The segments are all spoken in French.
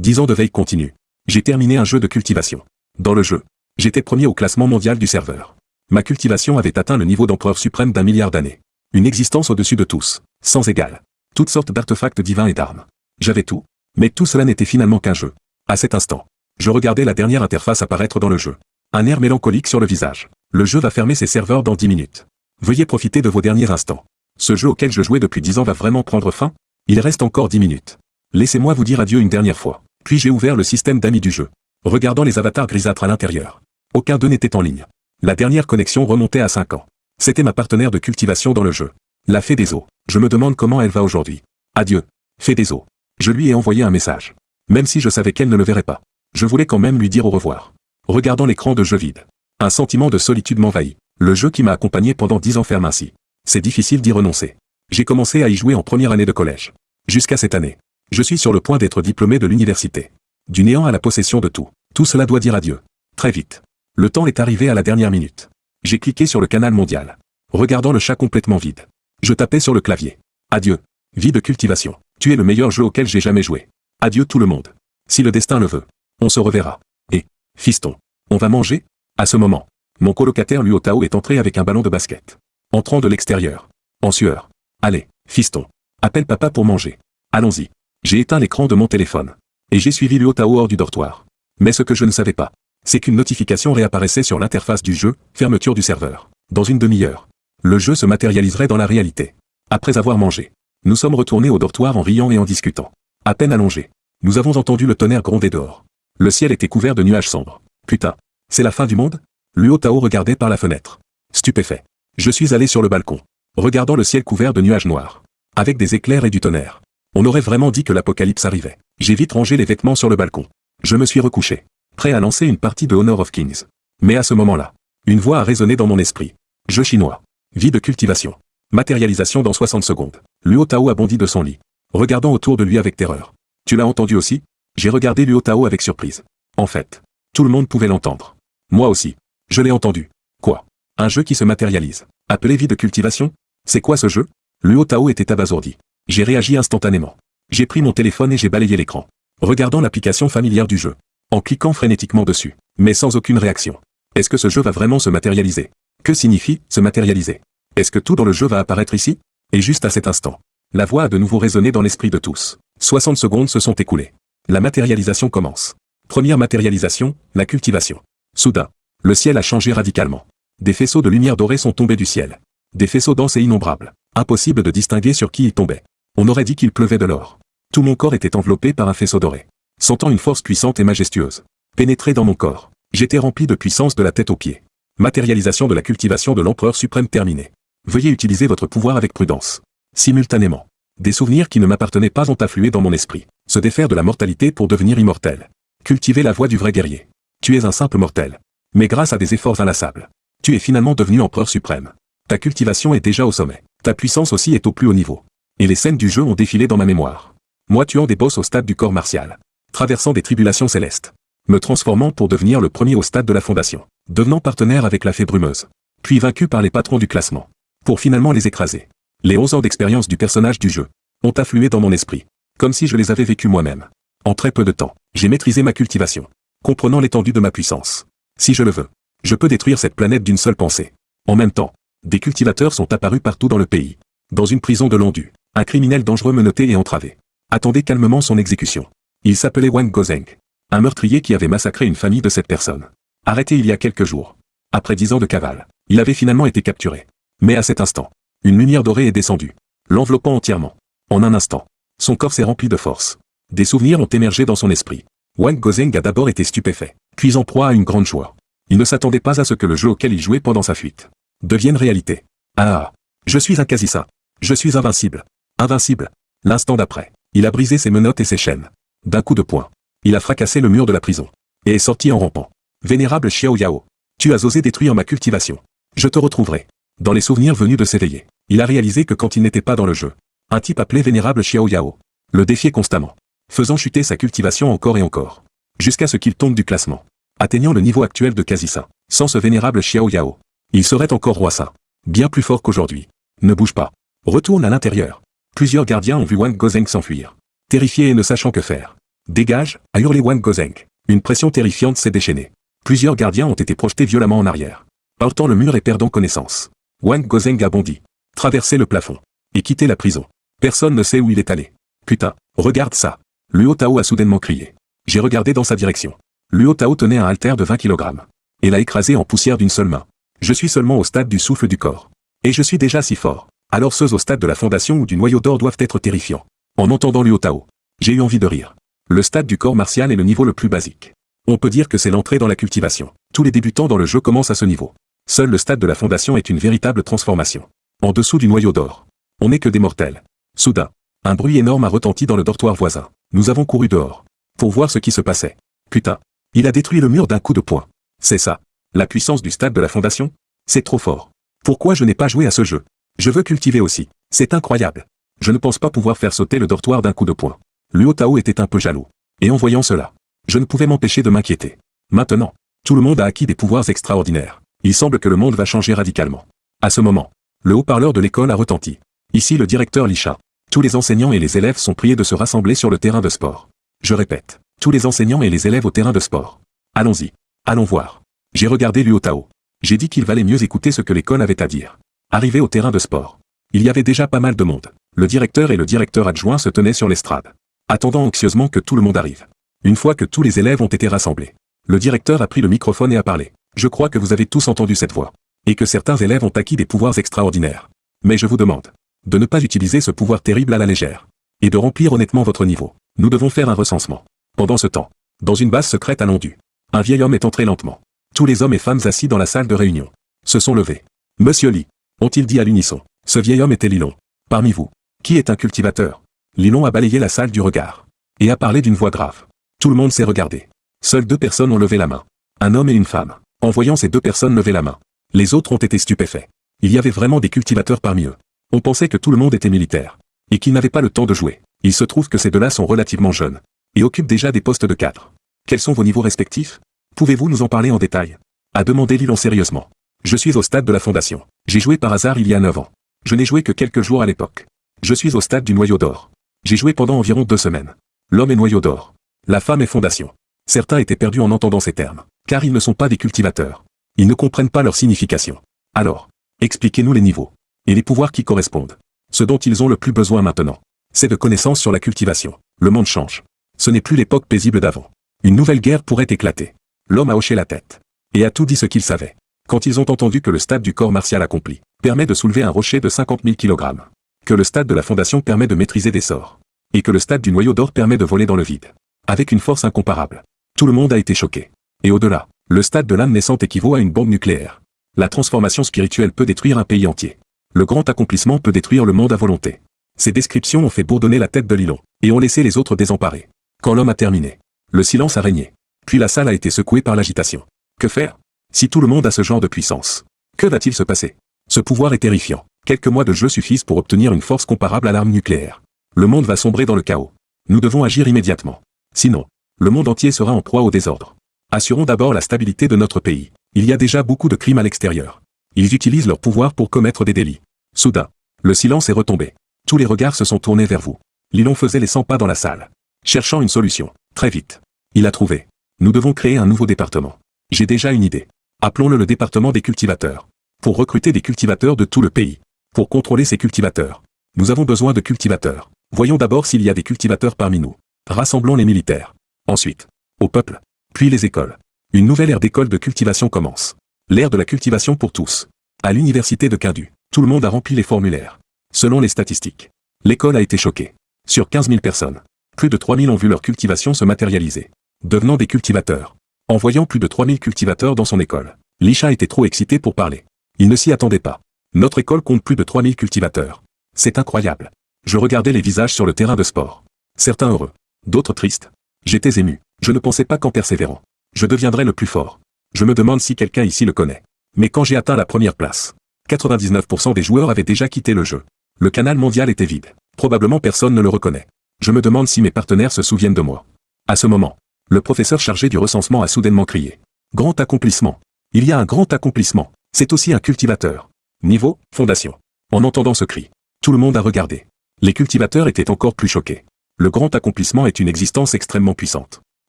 10 ans de veille continue. J'ai terminé un jeu de cultivation. Dans le jeu, j'étais premier au classement mondial du serveur. Ma cultivation avait atteint le niveau d'empereur suprême d'1 milliard d'années. Une existence au-dessus de tous, sans égal. Toutes sortes d'artefacts divins et d'armes. J'avais tout, mais tout cela n'était finalement qu'un jeu. À cet instant, je regardais la dernière interface apparaître dans le jeu. Un air mélancolique sur le visage. Le jeu va fermer ses serveurs dans 10 minutes. Veuillez profiter de vos derniers instants. Ce jeu auquel je jouais depuis 10 ans va vraiment prendre fin? Il reste encore 10 minutes. Laissez-moi vous dire adieu une dernière fois. Puis j'ai ouvert le système d'amis du jeu. Regardant les avatars grisâtres à l'intérieur. Aucun d'eux n'était en ligne. La dernière connexion remontait à 5 ans. C'était ma partenaire de cultivation dans le jeu. La fée des eaux. Je me demande comment elle va aujourd'hui. Adieu, fée des eaux. Je lui ai envoyé un message. Même si je savais qu'elle ne le verrait pas. Je voulais quand même lui dire au revoir. Regardant l'écran de jeu vide. Un sentiment de solitude m'envahit. Le jeu qui m'a accompagné pendant 10 ans ferme ainsi. C'est difficile d'y renoncer. J'ai commencé à y jouer en première année de collège. Jusqu'à cette année. Je suis sur le point d'être diplômé de l'université. Du néant à la possession de tout. Tout cela doit dire adieu. Très vite. Le temps est arrivé à la dernière minute. J'ai cliqué sur le canal mondial. Regardant le chat complètement vide. Je tapais sur le clavier. Adieu. Vie de cultivation. Tu es le meilleur jeu auquel j'ai jamais joué. Adieu tout le monde. Si le destin le veut. On se reverra. Et, fiston, on va manger? À ce moment, mon colocataire Luo Tao est entré avec un ballon de basket. Entrant de l'extérieur. En sueur. Allez, fiston. Appelle papa pour manger. Allons-y. J'ai éteint l'écran de mon téléphone. Et j'ai suivi Luo Tao hors du dortoir. Mais ce que je ne savais pas, c'est qu'une notification réapparaissait sur l'interface du jeu, fermeture du serveur. Dans une demi-heure. Le jeu se matérialiserait dans la réalité. Après avoir mangé, nous sommes retournés au dortoir en riant et en discutant. À peine allongés, nous avons entendu le tonnerre gronder dehors. Le ciel était couvert de nuages sombres. Putain, c'est la fin du monde? Luo Tao regardait par la fenêtre. Stupéfait. Je suis allé sur le balcon, regardant le ciel couvert de nuages noirs, avec des éclairs et du tonnerre. On aurait vraiment dit que l'apocalypse arrivait. J'ai vite rangé les vêtements sur le balcon. Je me suis recouché, prêt à lancer une partie de Honor of Kings. Mais à ce moment-là, une voix a résonné dans mon esprit. Jeu chinois. Vie de cultivation. Matérialisation dans 60 secondes. Luo Tao a bondi de son lit, regardant autour de lui avec terreur. Tu l'as entendu aussi? J'ai regardé Luo Tao avec surprise. En fait, tout le monde pouvait l'entendre. Moi aussi. Je l'ai entendu. Quoi? Un jeu qui se matérialise. Appelé vie de cultivation? C'est quoi ce jeu? Luo Tao était abasourdi. J'ai réagi instantanément. J'ai pris mon téléphone et j'ai balayé l'écran. Regardant l'application familière du jeu. En cliquant frénétiquement dessus. Mais sans aucune réaction. Est-ce que ce jeu va vraiment se matérialiser? Que signifie se matérialiser? Est-ce que tout dans le jeu va apparaître ici? Et juste à cet instant, la voix a de nouveau résonné dans l'esprit de tous. 60 secondes se sont écoulées. La matérialisation commence. Première matérialisation, la cultivation. Soudain, le ciel a changé radicalement. Des faisceaux de lumière dorée sont tombés du ciel. Des faisceaux denses et innombrables. Impossible de distinguer sur qui ils tombaient. On aurait dit qu'il pleuvait de l'or. Tout mon corps était enveloppé par un faisceau doré. Sentant une force puissante et majestueuse pénétrer dans mon corps, j'étais rempli de puissance de la tête aux pieds. Matérialisation de la cultivation de l'empereur suprême terminée. Veuillez utiliser votre pouvoir avec prudence. Simultanément, des souvenirs qui ne m'appartenaient pas ont afflué dans mon esprit. Se défaire de la mortalité pour devenir immortel. Cultiver la voie du vrai guerrier. Tu es un simple mortel. Mais grâce à des efforts inlassables, tu es finalement devenu empereur suprême. Ta cultivation est déjà au sommet. Ta puissance aussi est au plus haut niveau. Et les scènes du jeu ont défilé dans ma mémoire. Moi tuant des boss au stade du corps martial. Traversant des tribulations célestes. Me transformant pour devenir le premier au stade de la fondation. Devenant partenaire avec la fée brumeuse. Puis vaincu par les patrons du classement. Pour finalement les écraser. Les 11 ans d'expérience du personnage du jeu ont afflué dans mon esprit. Comme si je les avais vécus moi-même. En très peu de temps, j'ai maîtrisé ma cultivation. Comprenant l'étendue de ma puissance. Si je le veux, je peux détruire cette planète d'une seule pensée. En même temps, des cultivateurs sont apparus partout dans le pays. Dans une prison de Londu, un criminel dangereux menotté et entravé attendait calmement son exécution. Il s'appelait Wang Gozeng. Un meurtrier qui avait massacré une famille de 7 personnes. Arrêté il y a quelques jours. Après 10 ans de cavale, il avait finalement été capturé. Mais à cet instant, une lumière dorée est descendue, l'enveloppant entièrement. En un instant, son corps s'est rempli de force. Des souvenirs ont émergé dans son esprit. Wang Gozeng a d'abord été stupéfait, puis en proie à une grande joie. Il ne s'attendait pas à ce que le jeu auquel il jouait pendant sa fuite devienne réalité. Ah, je suis un quasi-saint. Je suis invincible. Invincible. L'instant d'après, il a brisé ses menottes et ses chaînes. D'un coup de poing, il a fracassé le mur de la prison. Et est sorti en rampant. Vénérable Xiao Yao, tu as osé détruire ma cultivation. Je te retrouverai. Dans les souvenirs venus de s'éveiller, il a réalisé que quand il n'était pas dans le jeu, un type appelé Vénérable Xiao Yao le défiait constamment, faisant chuter sa cultivation encore et encore, jusqu'à ce qu'il tombe du classement, atteignant le niveau actuel de quasi-saint. Sans ce Vénérable Xiao Yao, il serait encore roi saint, bien plus fort qu'aujourd'hui. Ne bouge pas. Retourne à l'intérieur. Plusieurs gardiens ont vu Wang Gozeng s'enfuir. Terrifiés et ne sachant que faire, Dégage, a hurlé Wang Gozeng. Une pression terrifiante s'est déchaînée. Plusieurs gardiens ont été projetés violemment en arrière, heurtant le mur et perdant connaissance. Wang Gozeng a bondi, traversé le plafond, et quitté la prison. Personne ne sait où il est allé. Putain, regarde ça. Luo Tao a soudainement crié. J'ai regardé dans sa direction. Luo Tao tenait un haltère de 20 kg. Et l'a écrasé en poussière d'une seule main. Je suis seulement au stade du souffle du corps. Et je suis déjà si fort. Alors ceux au stade de la fondation ou du noyau d'or doivent être terrifiants. En entendant Luo Tao, j'ai eu envie de rire. Le stade du corps martial est le niveau le plus basique. On peut dire que c'est l'entrée dans la cultivation. Tous les débutants dans le jeu commencent à ce niveau. Seul le stade de la fondation est une véritable transformation. En dessous du noyau d'or, on n'est que des mortels. Soudain, un bruit énorme a retenti dans le dortoir voisin. Nous avons couru dehors, pour voir ce qui se passait. Putain, il a détruit le mur d'un coup de poing. C'est ça, la puissance du stade de la fondation? C'est trop fort. Pourquoi je n'ai pas joué à ce jeu? Je veux cultiver aussi. C'est incroyable. Je ne pense pas pouvoir faire sauter le dortoir d'un coup de poing. Luo Tao était un peu jaloux. Et en voyant cela, je ne pouvais m'empêcher de m'inquiéter. Maintenant, tout le monde a acquis des pouvoirs extraordinaires. Il semble que le monde va changer radicalement. À ce moment, le haut-parleur de l'école a retenti. Ici le directeur Lisha. Tous les enseignants et les élèves sont priés de se rassembler sur le terrain de sport. Je répète, tous les enseignants et les élèves au terrain de sport. Allons-y. Allons voir. J'ai regardé Luo Tao. J'ai dit qu'il valait mieux écouter ce que l'école avait à dire. Arrivé au terrain de sport, il y avait déjà pas mal de monde. Le directeur et le directeur adjoint se tenaient sur l'estrade, attendant anxieusement que tout le monde arrive. Une fois que tous les élèves ont été rassemblés, le directeur a pris le microphone et a parlé. Je crois que vous avez tous entendu cette voix, et que certains élèves ont acquis des pouvoirs extraordinaires. Mais je vous demande de ne pas utiliser ce pouvoir terrible à la légère, et de remplir honnêtement votre niveau. Nous devons faire un recensement. Pendant ce temps, dans une base secrète à Londu, un vieil homme est entré lentement. Tous les hommes et femmes assis dans la salle de réunion se sont levés. Monsieur Li, ont-ils dit à l'unisson. Ce vieil homme était Lilon. Parmi vous, qui est un cultivateur? Lilon a balayé la salle du regard, et a parlé d'une voix grave. Tout le monde s'est regardé. Seules 2 personnes ont levé la main. Un homme et une femme. En voyant ces 2 personnes lever la main, les autres ont été stupéfaits. Il y avait vraiment des cultivateurs parmi eux. On pensait que tout le monde était militaire, et qu'ils n'avaient pas le temps de jouer. Il se trouve que ces 2-là sont relativement jeunes, et occupent déjà des postes de cadre. Quels sont vos niveaux respectifs? Pouvez-vous nous en parler en détail? A demandé Lilon sérieusement. Je suis au stade de la fondation. J'ai joué par hasard il y a 9 ans. Je n'ai joué que quelques jours à l'époque. Je suis au stade du noyau d'or. J'ai joué pendant environ 2 semaines. L'homme est noyau d'or. La femme est fondation. Certains étaient perdus en entendant ces termes, car ils ne sont pas des cultivateurs. Ils ne comprennent pas leur signification. Alors, expliquez-nous les niveaux, et les pouvoirs qui correspondent. Ce dont ils ont le plus besoin maintenant, c'est de connaissances sur la cultivation. Le monde change. Ce n'est plus l'époque paisible d'avant. Une nouvelle guerre pourrait éclater. L'homme a hoché la tête, et a tout dit ce qu'il savait. Quand ils ont entendu que le stade du corps martial accompli permet de soulever un rocher de 50 000 kg, que le stade de la fondation permet de maîtriser des sorts, et que le stade du noyau d'or permet de voler dans le vide, avec une force incomparable, tout le monde a été choqué. Et au-delà, le stade de l'âme naissante équivaut à une bombe nucléaire. La transformation spirituelle peut détruire un pays entier. Le grand accomplissement peut détruire le monde à volonté. Ces descriptions ont fait bourdonner la tête de Lilon, et ont laissé les autres désemparés. Quand l'homme a terminé, le silence a régné. Puis la salle a été secouée par l'agitation. Que faire? Si tout le monde a ce genre de puissance, que va-t-il se passer? Ce pouvoir est terrifiant. Quelques mois de jeu suffisent pour obtenir une force comparable à l'arme nucléaire. Le monde va sombrer dans le chaos. Nous devons agir immédiatement. Sinon, le monde entier sera en proie au désordre. Assurons d'abord la stabilité de notre pays. Il y a déjà beaucoup de crimes à l'extérieur. Ils utilisent leur pouvoir pour commettre des délits. Soudain, le silence est retombé. Tous les regards se sont tournés vers vous. Lilon faisait les 100 pas dans la salle, cherchant une solution. Très vite, il a trouvé. Nous devons créer un nouveau département. J'ai déjà une idée. Appelons-le le département des cultivateurs. Pour recruter des cultivateurs de tout le pays. Pour contrôler ces cultivateurs, nous avons besoin de cultivateurs. Voyons d'abord s'il y a des cultivateurs parmi nous. Rassemblons les militaires. Ensuite, au peuple. Puis les écoles. Une nouvelle ère d'école de cultivation commence. L'ère de la cultivation pour tous. À l'université de Kindu, tout le monde a rempli les formulaires. Selon les statistiques, l'école a été choquée. Sur 15 000 personnes, plus de 3 000 ont vu leur cultivation se matérialiser, devenant des cultivateurs. En voyant plus de 3 000 cultivateurs dans son école, Lisha était trop excité pour parler. Il ne s'y attendait pas. Notre école compte plus de 3 000 cultivateurs. C'est incroyable. Je regardais les visages sur le terrain de sport. Certains heureux, d'autres tristes. J'étais ému. Je ne pensais pas qu'en persévérant, je deviendrais le plus fort. Je me demande si quelqu'un ici le connaît. Mais quand j'ai atteint la première place, 99% des joueurs avaient déjà quitté le jeu. Le canal mondial était vide. Probablement personne ne le reconnaît. Je me demande si mes partenaires se souviennent de moi. À ce moment, le professeur chargé du recensement a soudainement crié. Grand accomplissement. Il y a un grand accomplissement. C'est aussi un cultivateur. Niveau, fondation. En entendant ce cri, tout le monde a regardé. Les cultivateurs étaient encore plus choqués. Le grand accomplissement est une existence extrêmement puissante.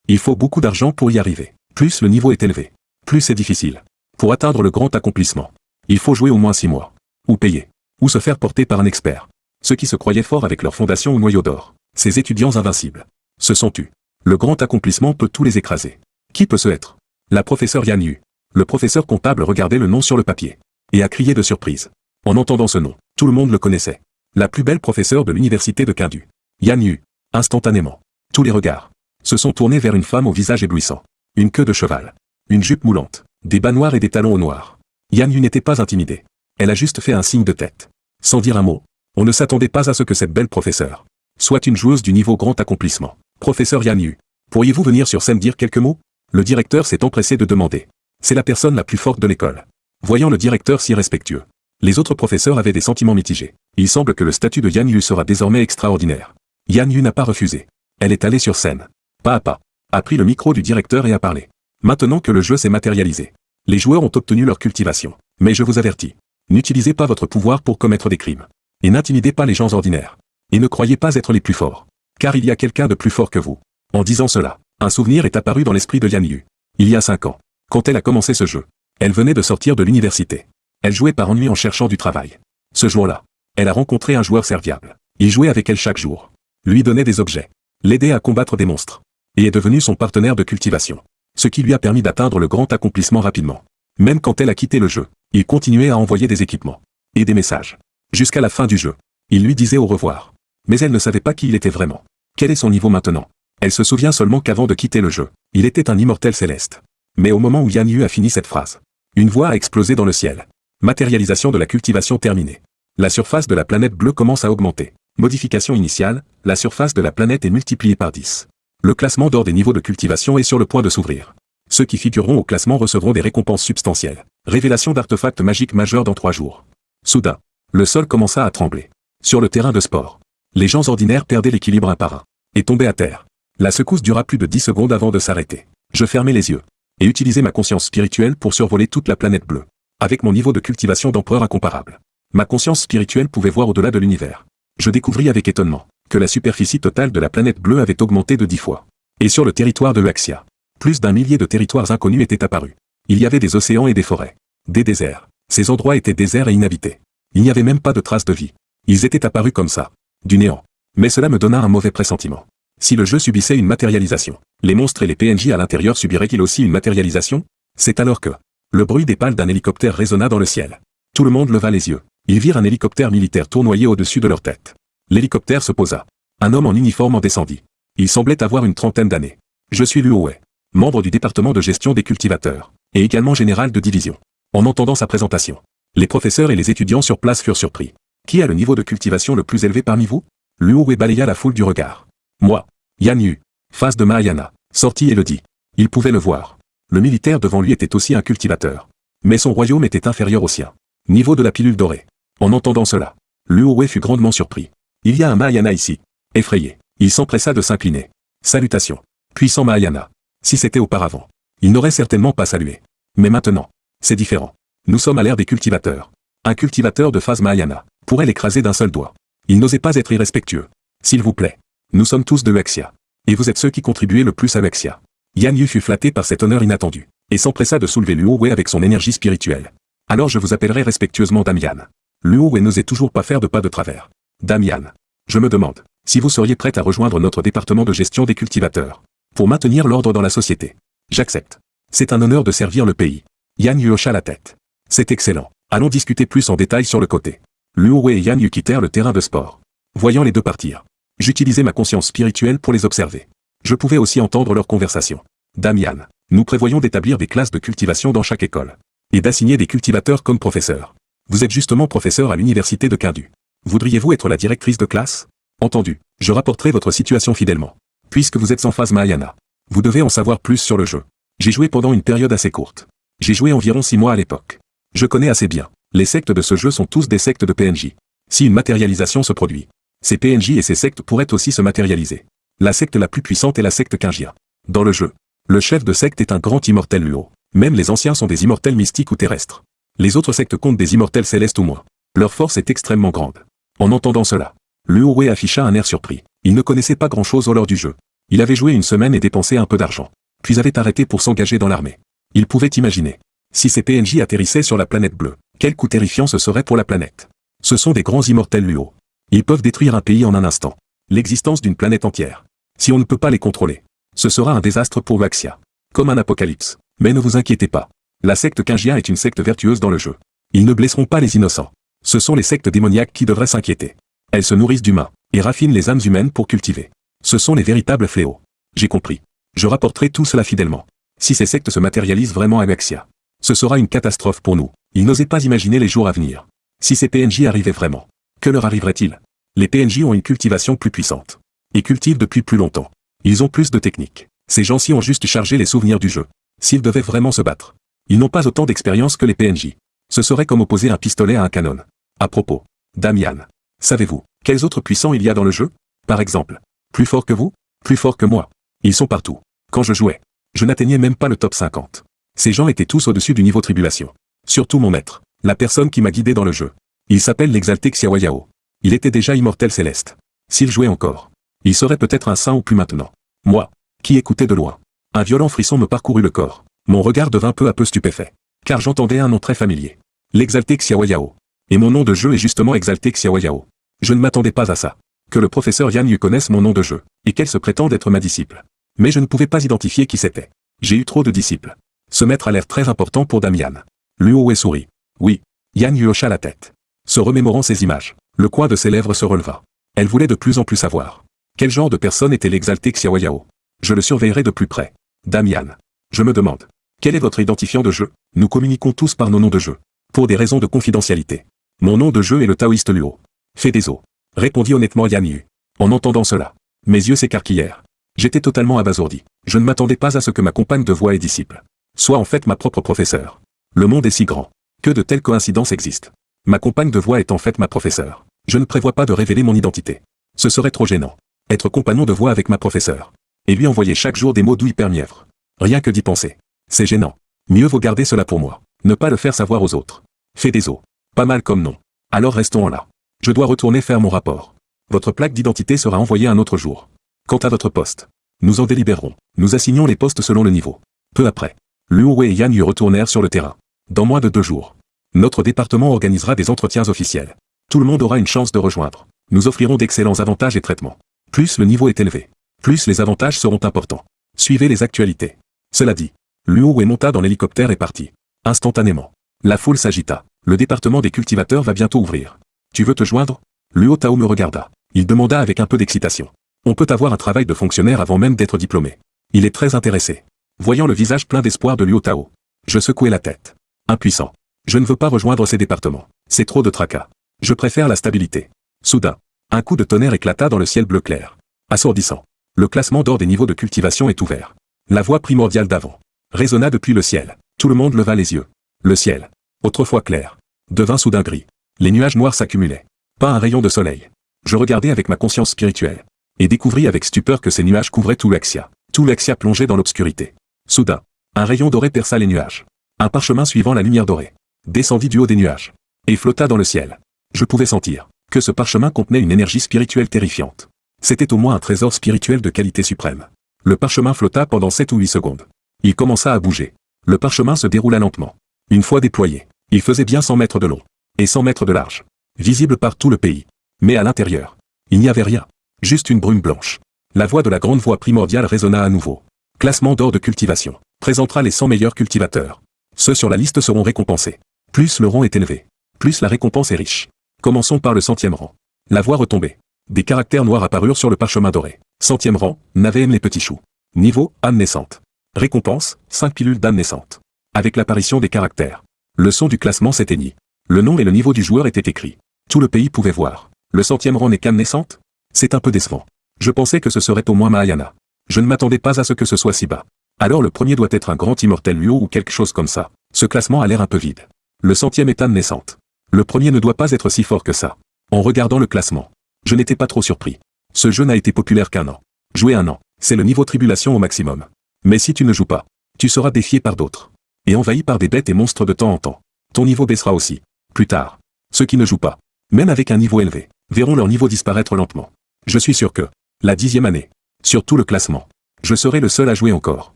Il faut beaucoup d'argent pour y arriver. Plus le niveau est élevé, plus c'est difficile. Pour atteindre le grand accomplissement, il faut jouer au moins 6 mois. Ou payer. Ou se faire porter par un expert. Ceux qui se croyaient forts avec leur fondation au noyau d'or. Ces étudiants invincibles. Se sont tus. Le grand accomplissement peut tous les écraser. Qui peut ce être? La professeure Yan Yu. Le professeur comptable regardait le nom sur le papier. Et a crié de surprise. En entendant ce nom, tout le monde le connaissait. La plus belle professeure de l'université de Chengdu. Yan Yu. Instantanément. Tous les regards se sont tournés vers une femme au visage éblouissant. Une queue de cheval. Une jupe moulante. Des bas noirs et des talons au noir. Yan Yu n'était pas intimidée. Elle a juste fait un signe de tête. Sans dire un mot. On ne s'attendait pas à ce que cette belle professeure soit une joueuse du niveau grand accomplissement. Professeur Yan Yu, pourriez-vous venir sur scène dire quelques mots? Le directeur s'est empressé de demander. C'est la personne la plus forte de l'école. Voyant le directeur si respectueux, les autres professeurs avaient des sentiments mitigés. Il semble que le statut de Yan Yu sera désormais extraordinaire. Yan Yu n'a pas refusé. Elle est allée sur scène. Pas à pas. A pris le micro du directeur et a parlé. Maintenant que le jeu s'est matérialisé, les joueurs ont obtenu leur cultivation. Mais je vous avertis. N'utilisez pas votre pouvoir pour commettre des crimes. Et n'intimidez pas les gens ordinaires. Et ne croyez pas être les plus forts. Car il y a quelqu'un de plus fort que vous. En disant cela, un souvenir est apparu dans l'esprit de Yan Yu. Il y a 5 ans, quand elle a commencé ce jeu, elle venait de sortir de l'université. Elle jouait par ennui en cherchant du travail. Ce jour-là, elle a rencontré un joueur serviable. Il jouait avec elle chaque jour. Lui donnait des objets. L'aidait à combattre des monstres. Et est devenu son partenaire de cultivation. Ce qui lui a permis d'atteindre le grand accomplissement rapidement. Même quand elle a quitté le jeu, il continuait à envoyer des équipements. Et des messages. Jusqu'à la fin du jeu. Il lui disait au revoir. Mais elle ne savait pas qui il était vraiment. Quel est son niveau maintenant? Elle se souvient seulement qu'avant de quitter le jeu, il était un immortel céleste. Mais au moment où Yan Yu a fini cette phrase, une voix a explosé dans le ciel. Matérialisation de la cultivation terminée. La surface de la planète bleue commence à augmenter. Modification initiale, la surface de la planète est multipliée par 10. Le classement d'or des niveaux de cultivation est sur le point de s'ouvrir. Ceux qui figureront au classement recevront des récompenses substantielles. Révélation d'artefacts magiques majeurs dans 3 jours. Soudain, le sol commença à trembler. Sur le terrain de sport, les gens ordinaires perdaient l'équilibre un par un. Et tombaient à terre. La secousse dura plus de 10 secondes avant de s'arrêter. Je fermai les yeux. Et utilisai ma conscience spirituelle pour survoler toute la planète bleue. Avec mon niveau de cultivation d'empereur incomparable. Ma conscience spirituelle pouvait voir au-delà de l'univers. Je découvris avec étonnement que la superficie totale de la planète bleue avait augmenté de 10 fois. Et sur le territoire de Huaxia, plus d'un millier de territoires inconnus étaient apparus. Il y avait des océans et des forêts. Des déserts. Ces endroits étaient déserts et inhabités. Il n'y avait même pas de traces de vie. Ils étaient apparus comme ça. Du néant. Mais cela me donna un mauvais pressentiment. Si le jeu subissait une matérialisation, les monstres et les PNJ à l'intérieur subiraient-ils aussi une matérialisation? C'est alors que le bruit des pales d'un hélicoptère résonna dans le ciel. Tout le monde leva les yeux. Ils virent un hélicoptère militaire tournoyer au-dessus de leur tête. L'hélicoptère se posa. Un homme en uniforme en descendit. Il semblait avoir une trentaine d'années. Je suis Luo Wei, membre du département de gestion des cultivateurs, et également général de division. En entendant sa présentation, les professeurs et les étudiants sur place furent surpris. Qui a le niveau de cultivation le plus élevé parmi vous? Luo Wei balaya la foule du regard. Moi, Yan Yu, face de Mahayana, sortit et le dit. Il pouvait le voir. Le militaire devant lui était aussi un cultivateur. Mais son royaume était inférieur au sien. Niveau de la pilule dorée. En entendant cela, Luo Wei fut grandement surpris. Il y a un Mahayana ici. Effrayé, il s'empressa de s'incliner. Salutations. Puissant Mahayana. Si c'était auparavant, il n'aurait certainement pas salué. Mais maintenant, c'est différent. Nous sommes à l'ère des cultivateurs. Un cultivateur de phase Mahayana pourrait l'écraser d'un seul doigt. Il n'osait pas être irrespectueux. S'il vous plaît. Nous sommes tous de Huaxia. Et vous êtes ceux qui contribuez le plus à Huaxia. Yan Yu fut flatté par cet honneur inattendu, et s'empressa de soulever Luo Wei avec son énergie spirituelle. Alors je vous appellerai respectueusement Damian. Luo Wei n'osait toujours pas faire de pas de travers. Damian. Je me demande si vous seriez prête à rejoindre notre département de gestion des cultivateurs. Pour maintenir l'ordre dans la société. J'accepte. C'est un honneur de servir le pays. Yan Yu hocha la tête. C'est excellent. Allons discuter plus en détail sur le côté. Luo Wei et Yan Yu quittèrent le terrain de sport. Voyant les deux partir, j'utilisais ma conscience spirituelle pour les observer. Je pouvais aussi entendre leur conversation. Damian, nous prévoyons d'établir des classes de cultivation dans chaque école. Et d'assigner des cultivateurs comme professeurs. Vous êtes justement professeur à l'université de Chengdu. Voudriez-vous être la directrice de classe? Entendu, je rapporterai votre situation fidèlement. Puisque vous êtes en phase Mahayana, vous devez en savoir plus sur le jeu. J'ai joué pendant une période assez courte. J'ai joué environ 6 mois à l'époque. Je connais assez bien. Les sectes de ce jeu sont tous des sectes de PNJ. Si une matérialisation se produit, ces PNJ et ces sectes pourraient aussi se matérialiser. La secte la plus puissante est la secte Qingjian. Dans le jeu, le chef de secte est un grand immortel Luo. Même les anciens sont des immortels mystiques ou terrestres. Les autres sectes comptent des immortels célestes ou moins. Leur force est extrêmement grande. En entendant cela, Luo Wei afficha un air surpris. Il ne connaissait pas grand-chose au lore du jeu. Il avait joué une semaine et dépensé un peu d'argent. Puis avait arrêté pour s'engager dans l'armée. Il pouvait imaginer. Si ces PNJ atterrissaient sur la planète bleue, quel coup terrifiant ce serait pour la planète. Ce sont des grands immortels Luo. Ils peuvent détruire un pays en un instant. L'existence d'une planète entière. Si on ne peut pas les contrôler, ce sera un désastre pour Vaxia. Comme un apocalypse. Mais ne vous inquiétez pas. La secte Kingia est une secte vertueuse dans le jeu. Ils ne blesseront pas les innocents. Ce sont les sectes démoniaques qui devraient s'inquiéter. Elles se nourrissent d'humains, et raffinent les âmes humaines pour cultiver. Ce sont les véritables fléaux. J'ai compris. Je rapporterai tout cela fidèlement. Si ces sectes se matérialisent vraiment à Vaxia, ce sera une catastrophe pour nous. Ils n'osaient pas imaginer les jours à venir. Si ces PNJ arrivaient vraiment, que leur arriverait-il? Les PNJ ont une cultivation plus puissante. Et cultivent depuis plus longtemps. Ils ont plus de techniques. Ces gens-ci ont juste chargé les souvenirs du jeu. S'ils devaient vraiment se battre, ils n'ont pas autant d'expérience que les PNJ. Ce serait comme opposer un pistolet à un canon. À propos, Damian, savez-vous, quels autres puissants il y a dans le jeu? Par exemple, plus fort que vous? Plus fort que moi? Ils sont partout. Quand je jouais, je n'atteignais même pas le top 50. Ces gens étaient tous au-dessus du niveau tribulation. Surtout mon maître, la personne qui m'a guidé dans le jeu. Il s'appelle l'exalté Xiaoyao. Il était déjà immortel céleste. S'il jouait encore, il serait peut-être un saint ou plus maintenant. Moi, qui écoutais de loin, un violent frisson me parcourut le corps. Mon regard devint peu à peu stupéfait. Car j'entendais un nom très familier. L'exalté Xiaoyao. Et mon nom de jeu est justement exalté Xiaoyao. Je ne m'attendais pas à ça. Que le professeur Yan Yu connaisse mon nom de jeu, et qu'elle se prétende être ma disciple. Mais je ne pouvais pas identifier qui c'était. J'ai eu trop de disciples. Ce maître a l'air très important pour Damian. Luo sourit. Oui. Yan Yu hocha la tête. Se remémorant ces images, le coin de ses lèvres se releva. Elle voulait de plus en plus savoir. Quel genre de personne était l'exalté Xiaoyao? Je le surveillerai de plus près. Damian. Je me demande. Quel est votre identifiant de jeu? Nous communiquons tous par nos noms de jeu. Pour des raisons de confidentialité. Mon nom de jeu est le taoïste Luo. Fais des os. Répondit honnêtement Yan Yu. En entendant cela, mes yeux s'écarquillèrent. J'étais totalement abasourdi. Je ne m'attendais pas à ce que ma compagne de voix et disciple soit en fait ma propre professeure. Le monde est si grand. Que de telles coïncidences existent. Ma compagne de voix est en fait ma professeure. Je ne prévois pas de révéler mon identité. Ce serait trop gênant. Être compagnon de voix avec ma professeure. Et lui envoyer chaque jour des mots doux hyper mièvres. Rien que d'y penser. C'est gênant. Mieux vaut garder cela pour moi. Ne pas le faire savoir aux autres. Fais des os. Pas mal comme nom. Alors restons là. Je dois retourner faire mon rapport. Votre plaque d'identité sera envoyée un autre jour. Quant à votre poste, nous en délibérerons. Nous assignons les postes selon le niveau. Peu après, Luo et Yan Yu retournèrent sur le terrain. Dans moins de 2 jours, notre département organisera des entretiens officiels. Tout le monde aura une chance de rejoindre. Nous offrirons d'excellents avantages et traitements. Plus le niveau est élevé, plus les avantages seront importants. Suivez les actualités. Cela dit, Luo monta dans l'hélicoptère et partit. Instantanément, la foule s'agita. Le département des cultivateurs va bientôt ouvrir. Tu veux te joindre? Luo Tao me regarda. Il demanda avec un peu d'excitation. On peut avoir un travail de fonctionnaire avant même d'être diplômé. Il est très intéressé. Voyant le visage plein d'espoir de Luo Tao, je secouai la tête. Impuissant. Je ne veux pas rejoindre ces départements. C'est trop de tracas. Je préfère la stabilité. Soudain, un coup de tonnerre éclata dans le ciel bleu clair. Assourdissant. Le classement d'or des niveaux de cultivation est ouvert. La voix primordiale d'avant résonna depuis le ciel. Tout le monde leva les yeux. Le ciel, autrefois clair, devint soudain gris. Les nuages noirs s'accumulaient. Pas un rayon de soleil. Je regardai avec ma conscience spirituelle. Et découvris avec stupeur que ces nuages couvraient tout l'Axia. Tout l'Axia plongeait dans l'obscurité. Soudain, un rayon doré perça les nuages. Un parchemin suivant la lumière dorée descendit du haut des nuages et flotta dans le ciel. Je pouvais sentir que ce parchemin contenait une énergie spirituelle terrifiante. C'était au moins un trésor spirituel de qualité suprême. Le parchemin flotta pendant 7 ou 8 secondes. Il commença à bouger. Le parchemin se déroula lentement. Une fois déployé, il faisait bien 100 mètres de long et 100 mètres de large, visible par tout le pays. Mais à l'intérieur, il n'y avait rien. Juste une brume blanche. La voix de la grande voix primordiale résonna à nouveau. Classement d'or de cultivation. Présentera les 100 meilleurs cultivateurs. Ceux sur la liste seront récompensés. Plus le rang est élevé, plus la récompense est riche. Commençons par le 100e rang. La voix retombait. Des caractères noirs apparurent sur le parchemin doré. 100e rang, Navem les petits choux. Niveau, âme naissante. Récompense, 5 pilules d'âme naissante. Avec l'apparition des caractères, le son du classement s'éteignit. Le nom et le niveau du joueur étaient écrits. Tout le pays pouvait voir. Le 100e rang n'est qu'âme naissante? C'est un peu décevant. Je pensais que ce serait au moins Mahayana. Je ne m'attendais pas à ce que ce soit si bas. Alors le premier doit être un grand immortel Luo ou quelque chose comme ça. Ce classement a l'air un peu vide. Le 100e est âme naissante. Le premier ne doit pas être si fort que ça. En regardant le classement, je n'étais pas trop surpris. Ce jeu n'a été populaire qu'un an. Jouer un an, c'est le niveau tribulation au maximum. Mais si tu ne joues pas, tu seras défié par d'autres. Et envahi par des bêtes et monstres de temps en temps. Ton niveau baissera aussi. Plus tard. Ceux qui ne jouent pas, même avec un niveau élevé, verront leur niveau disparaître lentement. Je suis sûr que La 10e année. Sur tout le classement. Je serai le seul à jouer encore.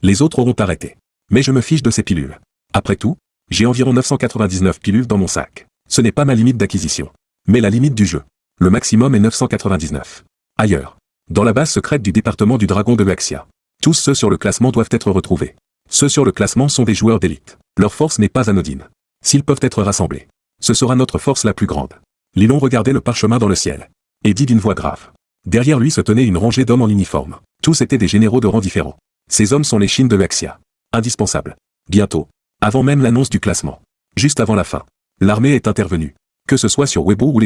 Les autres auront arrêté. Mais je me fiche de ces pilules. Après tout, j'ai environ 999 pilules dans mon sac. Ce n'est pas ma limite d'acquisition. Mais la limite du jeu. Le maximum est 999. Ailleurs. Dans la base secrète du département du dragon de Luaxia. Tous ceux sur le classement doivent être retrouvés. Ceux sur le classement sont des joueurs d'élite. Leur force n'est pas anodine. S'ils peuvent être rassemblés, ce sera notre force la plus grande. Lilon regardait le parchemin dans le ciel. Et dit d'une voix grave. Derrière lui se tenait une rangée d'hommes en uniforme. Tous étaient des généraux de rang différents. Ces hommes sont les Chines de Luaxia. Indispensables. Bientôt. Avant même l'annonce du classement. Juste avant la fin. L'armée est intervenue. Que ce soit sur Weibo ou les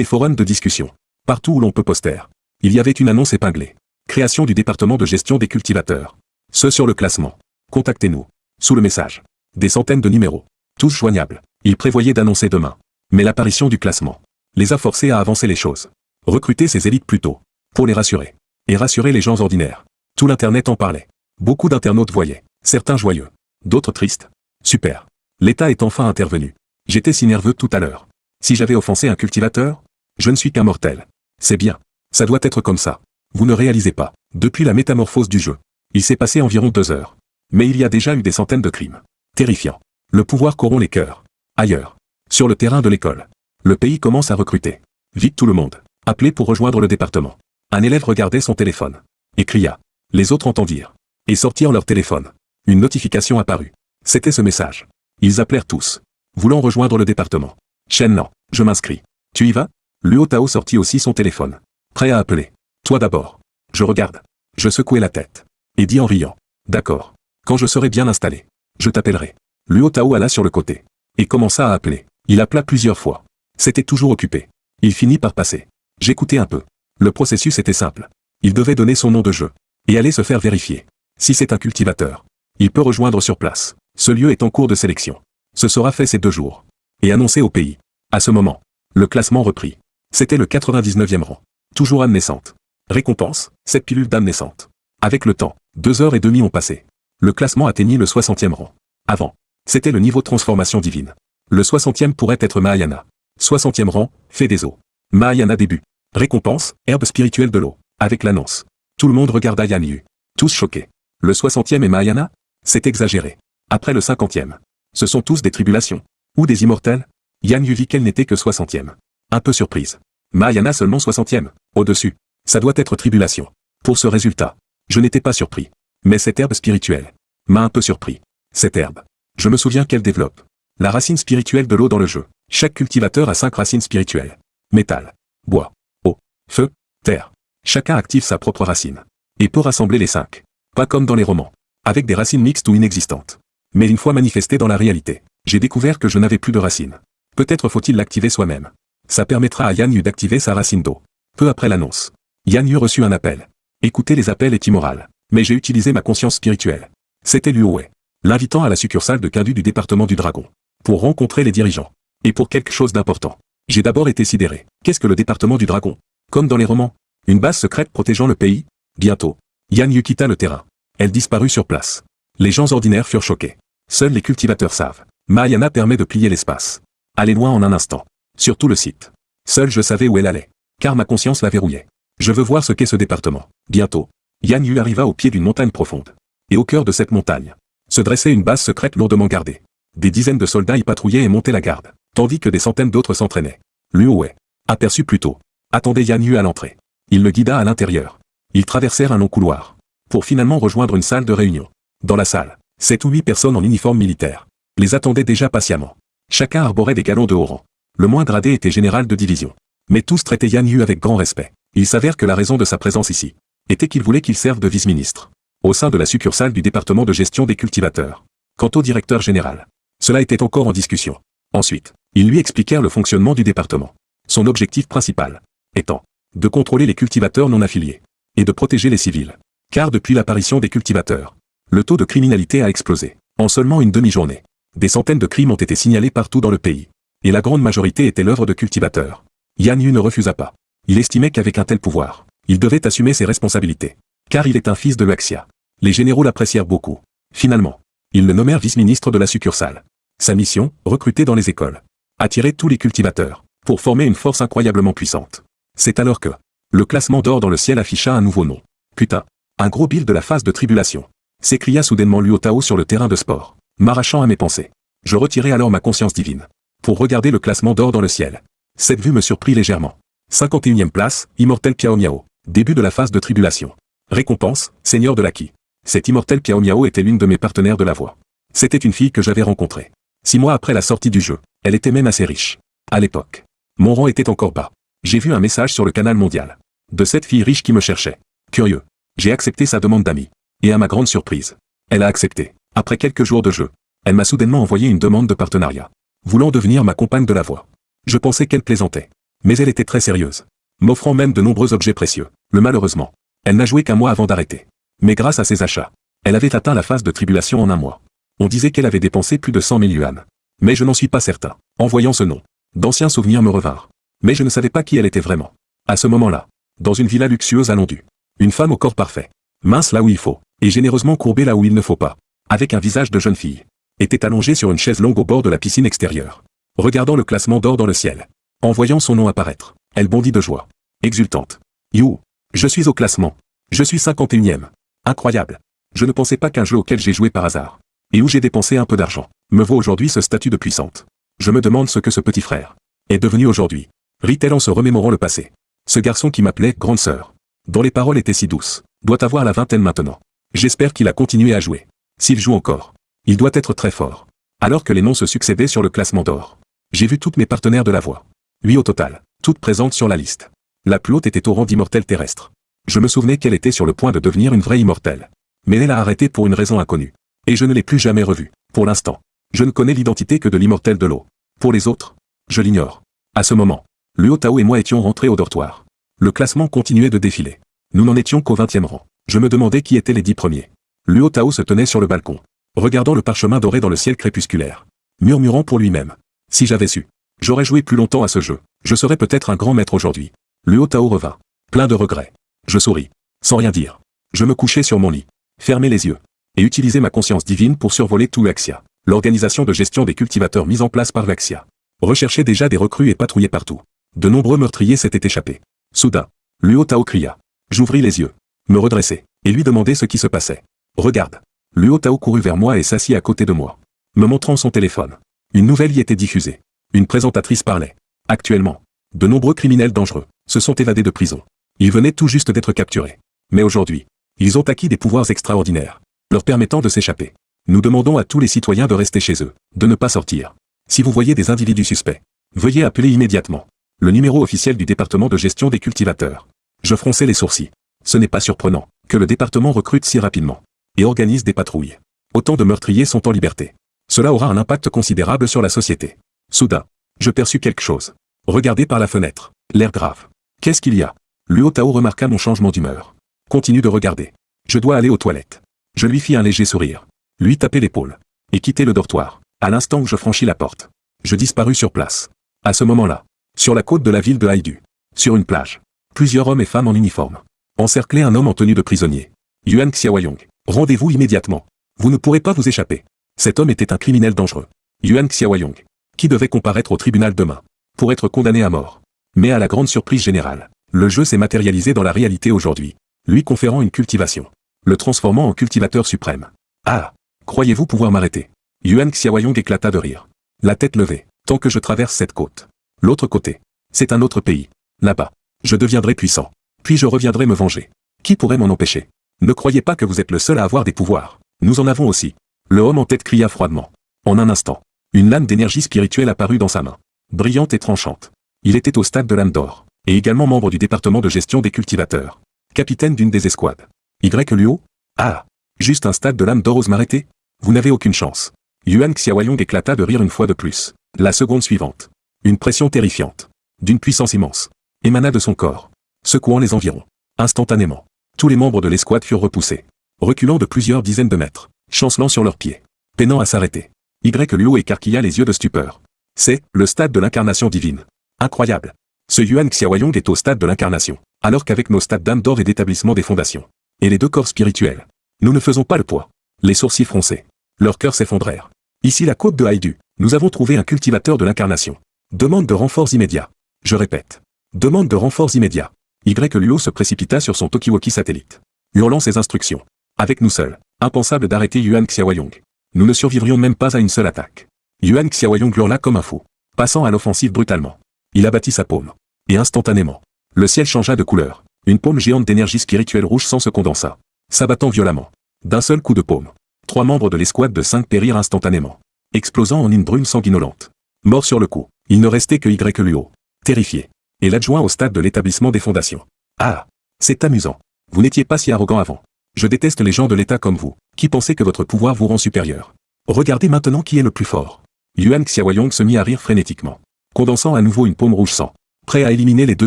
forums de discussion. Partout où l'on peut poster. Il y avait une annonce épinglée. Création du département de gestion des cultivateurs. Ceux sur le classement. Contactez-nous. Sous le message. Des centaines de numéros. Tous joignables. Ils prévoyaient d'annoncer demain. Mais l'apparition du classement les a forcés à avancer les choses. Recruter ces élites plus tôt. Pour les rassurer. Et rassurer les gens ordinaires. Tout l'internet en parlait. Beaucoup d'internautes voyaient. Certains joyeux. D'autres tristes. Super. L'État est enfin intervenu. J'étais si nerveux tout à l'heure. Si j'avais offensé un cultivateur, je ne suis qu'un mortel. C'est bien. Ça doit être comme ça. Vous ne réalisez pas. Depuis la métamorphose du jeu, il s'est passé environ 2 heures. Mais il y a déjà eu des centaines de crimes. Terrifiant. Le pouvoir corrompt les cœurs. Ailleurs. Sur le terrain de l'école. Le pays commence à recruter. Vite tout le monde. Appelez pour rejoindre le département. Un élève regardait son téléphone. Et cria. Les autres entendirent. Et sortirent leur téléphone. Une notification apparut. C'était ce message. Ils appelèrent tous. Voulant rejoindre le département. Shen Nan, je m'inscris. Tu y vas? Luo Tao sortit aussi son téléphone. Prêt à appeler. Toi d'abord. Je regarde. Je secouai la tête. Et dis en riant. D'accord. Quand je serai bien installé. Je t'appellerai. Luo Tao alla sur le côté. Et commença à appeler. Il appela plusieurs fois. C'était toujours occupé. Il finit par passer. J'écoutais un peu. Le processus était simple. Il devait donner son nom de jeu. Et aller se faire vérifier. Si c'est un cultivateur. Il peut rejoindre sur place. Ce lieu est en cours de sélection. Ce sera fait ces 2 jours. Et annoncé au pays. À ce moment, le classement reprit. C'était le 99e rang. Toujours âme naissante. Récompense, cette pilule d'âme naissante. Avec le temps, 2h30 ont passé. Le classement atteignit le 60e rang. Avant, c'était le niveau transformation divine. Le 60e pourrait être Mahayana. 60e rang, fait des eaux. Mahayana début. Récompense, herbe spirituelle de l'eau. Avec l'annonce. Tout le monde regarda Yan Yu. Tous choqués. Le 60e est Mahayana? C'est exagéré. Après le 50e. Ce sont tous des tribulations. Ou des immortels? Yan Yu vit qu'elle n'était que 60e. Un peu surprise. Mahayana seulement 60e. Au-dessus. Ça doit être tribulation. Pour ce résultat. Je n'étais pas surpris. Mais cette herbe spirituelle m'a un peu surpris. Cette herbe. Je me souviens qu'elle développe la racine spirituelle de l'eau dans le jeu. Chaque cultivateur a 5 racines spirituelles. Métal, bois, eau, feu, terre. Chacun active sa propre racine. Et peut rassembler les 5. Pas comme dans les romans. Avec des racines mixtes ou inexistantes. Mais une fois manifestées dans la réalité, j'ai découvert que je n'avais plus de racine. Peut-être faut-il l'activer soi-même. Ça permettra à Yan Yu d'activer sa racine d'eau. Peu après l'annonce, Yan Yu reçut un appel. Écouter les appels est immoral. Mais j'ai utilisé ma conscience spirituelle. C'était Luo Wei, l'invitant à la succursale de Kindu du département du Dragon. Pour rencontrer les dirigeants. Et pour quelque chose d'important. J'ai d'abord été sidéré. Qu'est-ce que le département du Dragon? Comme dans les romans. Une base secrète protégeant le pays? Bientôt. Yan Yu quitta le terrain. Elle disparut sur place. Les gens ordinaires furent choqués. Seuls les cultivateurs savent. Mahayana permet de plier l'espace. Aller loin en un instant. Sur tout le site. Seul je savais où elle allait. Car ma conscience la verrouillait. Je veux voir ce qu'est ce département. Bientôt. Yan Yu arriva au pied d'une montagne profonde. Et au cœur de cette montagne, se dressait une base secrète lourdement gardée. Des dizaines de soldats y patrouillaient et montaient la garde, tandis que des centaines d'autres s'entraînaient. Luo Wei, aperçu plus tôt, attendait Yan Yu à l'entrée. Il le guida à l'intérieur. Ils traversèrent un long couloir, pour finalement rejoindre une salle de réunion. Dans la salle, 7 ou 8 personnes en uniforme militaire les attendaient déjà patiemment. Chacun arborait des galons de haut rang. Le moins gradé était général de division. Mais tous traitaient Yan Yu avec grand respect. Il s'avère que la raison de sa présence ici était qu'il voulait qu'il serve de vice-ministre au sein de la succursale du département de gestion des cultivateurs. Quant au directeur général, cela était encore en discussion. Ensuite, ils lui expliquèrent le fonctionnement du département. Son objectif principal étant de contrôler les cultivateurs non affiliés et de protéger les civils. Car depuis l'apparition des cultivateurs, le taux de criminalité a explosé. En seulement une demi-journée, des centaines de crimes ont été signalés partout dans le pays. Et la grande majorité était l'œuvre de cultivateurs. Yan Yu ne refusa pas. Il estimait qu'avec un tel pouvoir, il devait assumer ses responsabilités. Car il est un fils de Luaxia. Les généraux l'apprécièrent beaucoup. Finalement, ils le nommèrent vice-ministre de la succursale. Sa mission, recruter dans les écoles. Attirer tous les cultivateurs, pour former une force incroyablement puissante. C'est alors que Le classement d'or dans le ciel afficha un nouveau nom. Putain. Un gros bill de la phase de tribulation. S'écria soudainement Luo Tao sur le terrain de sport, m'arrachant à mes pensées. Je retirai alors ma conscience divine. Pour regarder le classement d'or dans le ciel. Cette vue me surprit légèrement. 51e place, Immortel Piao Miao. Début de la phase de tribulation. Récompense, Seigneur de l'Aki. Cette Immortel Piao Miao était l'une de mes partenaires de la voie. C'était une fille que j'avais rencontrée. 6 mois après la sortie du jeu, elle était même assez riche. À l'époque, mon rang était encore bas. J'ai vu un message sur le canal mondial. De cette fille riche qui me cherchait. Curieux. J'ai accepté sa demande d'amis. Et à ma grande surprise, elle a accepté. Après quelques jours de jeu, elle m'a soudainement envoyé une demande de partenariat. Voulant devenir ma compagne de la voie. Je pensais qu'elle plaisantait. Mais elle était très sérieuse. M'offrant même de nombreux objets précieux. Le malheureusement, elle n'a joué qu'un mois avant d'arrêter. Mais grâce à ses achats, elle avait atteint la phase de tribulation en un mois. On disait qu'elle avait dépensé plus de 100 000 yuan. Mais je n'en suis pas certain. En voyant ce nom, d'anciens souvenirs me revinrent. Mais je ne savais pas qui elle était vraiment. À ce moment-là, dans une villa luxueuse à Londu. Une femme au corps parfait. Mince là où il faut, et généreusement courbée là où il ne faut pas. Avec un visage de jeune fille. Était allongée sur une chaise longue au bord de la piscine extérieure. Regardant le classement d'or dans le ciel. En voyant son nom apparaître, elle bondit de joie. Exultante. You. Je suis au classement. Je suis 51e. Incroyable. Je ne pensais pas qu'un jeu auquel j'ai joué par hasard, et où j'ai dépensé un peu d'argent, me vaut aujourd'hui ce statut de puissante. Je me demande ce que ce petit frère est devenu aujourd'hui. Rit-elle en se remémorant le passé. Ce garçon qui m'appelait grande sœur, dont les paroles étaient si douces, doit avoir la vingtaine maintenant. J'espère qu'il a continué à jouer. S'il joue encore, il doit être très fort. Alors que les noms se succédaient sur le classement d'or, j'ai vu toutes mes partenaires de la voie. 8 au total, toutes présentes sur la liste. La plus haute était au rang d'immortelle terrestre. Je me souvenais qu'elle était sur le point de devenir une vraie immortelle. Mais elle a arrêté pour une raison inconnue. Et je ne l'ai plus jamais revue. Pour l'instant, je ne connais l'identité que de l'immortelle de l'eau. Pour les autres, je l'ignore. À ce moment, Luo Tao et moi étions rentrés au dortoir. Le classement continuait de défiler. Nous n'en étions qu'au 20e rang. Je me demandais qui étaient les 10 premiers. Luo Tao se tenait sur le balcon, regardant le parchemin doré dans le ciel crépusculaire, murmurant pour lui-même. Si j'avais su, j'aurais joué plus longtemps à ce jeu. Je serais peut-être un grand maître aujourd'hui. Luo Tao revint, plein de regrets. Je souris, sans rien dire. Je me couchai sur mon lit, fermai les yeux, et utilisai ma conscience divine pour survoler tout Vexia, l'organisation de gestion des cultivateurs mise en place par Vexia. Recherchait déjà des recrues et patrouillait partout. De nombreux meurtriers s'étaient échappés. Soudain, Luo Tao cria. J'ouvris les yeux, me redressai, et lui demandai ce qui se passait. Regarde. Luo Tao courut vers moi et s'assit à côté de moi, me montrant son téléphone. Une nouvelle y était diffusée. Une présentatrice parlait. Actuellement, de nombreux criminels dangereux se sont évadés de prison. Ils venaient tout juste d'être capturés. Mais aujourd'hui, ils ont acquis des pouvoirs extraordinaires, leur permettant de s'échapper. Nous demandons à tous les citoyens de rester chez eux, de ne pas sortir. Si vous voyez des individus suspects, veuillez appeler immédiatement le numéro officiel du département de gestion des cultivateurs. Je fronçai les sourcils. Ce n'est pas surprenant que le département recrute si rapidement et organise des patrouilles. Autant de meurtriers sont en liberté. Cela aura un impact considérable sur la société. Soudain, je perçus quelque chose. Regardez par la fenêtre, l'air grave. Qu'est-ce qu'il y a? Luo Tao remarqua mon changement d'humeur. Continue de regarder. Je dois aller aux toilettes. Je lui fis un léger sourire. Lui taper l'épaule. Et quitter le dortoir. À l'instant où je franchis la porte, je disparus sur place. À ce moment-là, sur la côte de la ville de Haidu, sur une plage, plusieurs hommes et femmes en uniforme encerclaient un homme en tenue de prisonnier. Yuan Xiaoyong, rendez-vous immédiatement. Vous ne pourrez pas vous échapper. Cet homme était un criminel dangereux. Yuan Xiaoyong, qui devait comparaître au tribunal demain, pour être condamné à mort. Mais à la grande surprise générale, le jeu s'est matérialisé dans la réalité aujourd'hui, lui conférant une cultivation, le transformant en cultivateur suprême. Ah, croyez-vous pouvoir m'arrêter? Yuan Xiaoyong éclata de rire, la tête levée, tant que je traverse cette côte. L'autre côté, c'est un autre pays. Là-bas, je deviendrai puissant, puis je reviendrai me venger. Qui pourrait m'en empêcher? Ne croyez pas que vous êtes le seul à avoir des pouvoirs. Nous en avons aussi. Le homme en tête cria froidement. En un instant, une lame d'énergie spirituelle apparut dans sa main, brillante et tranchante. Il était au stade de l'âme d'or, et également membre du département de gestion des cultivateurs. Capitaine d'une des escouades. Luo? Ah, juste un stade de l'âme d'or ose m'arrêter? Vous n'avez aucune chance. Yuan Xiaoyong éclata de rire une fois de plus. La seconde suivante. Une pression terrifiante, d'une puissance immense, émana de son corps, secouant les environs. Instantanément, tous les membres de l'escouade furent repoussés, reculant de plusieurs dizaines de mètres, chancelant sur leurs pieds, peinant à s'arrêter. Luo écarquilla les yeux de stupeur. C'est le stade de l'incarnation divine. Incroyable. Ce Yuan Xiaoyong est au stade de l'incarnation, alors qu'avec nos stades d'âme d'or et d'établissement des fondations, et les deux corps spirituels, nous ne faisons pas le poids. Les sourcils froncés, leurs cœurs s'effondrèrent. Ici la côte de Haidu, nous avons trouvé un cultivateur de l'incarnation. Demande de renforts immédiats. Je répète. Demande de renforts immédiats. Luo se précipita sur son Tokiwoki satellite, hurlant ses instructions. Avec nous seuls, impensable d'arrêter Yuan Xiaoyong. Nous ne survivrions même pas à une seule attaque. Yuan Xiaoyong hurla comme un fou, passant à l'offensive brutalement. Il abattit sa paume. Et instantanément, le ciel changea de couleur. Une paume géante d'énergie spirituelle rouge sang se condensa, s'abattant violemment. D'un seul coup de paume, 3 membres de l'escouade de 5 périrent instantanément, explosant en une brume sanguinolente. Mort sur le coup, il ne restait que Luo, terrifié, et l'adjoint au stade de l'établissement des fondations. Ah, c'est amusant. Vous n'étiez pas si arrogant avant. Je déteste les gens de l'État comme vous, qui pensaient que votre pouvoir vous rend supérieur. Regardez maintenant qui est le plus fort. Yuan Xiaoyong se mit à rire frénétiquement, condensant à nouveau une paume rouge sang, prêt à éliminer les 2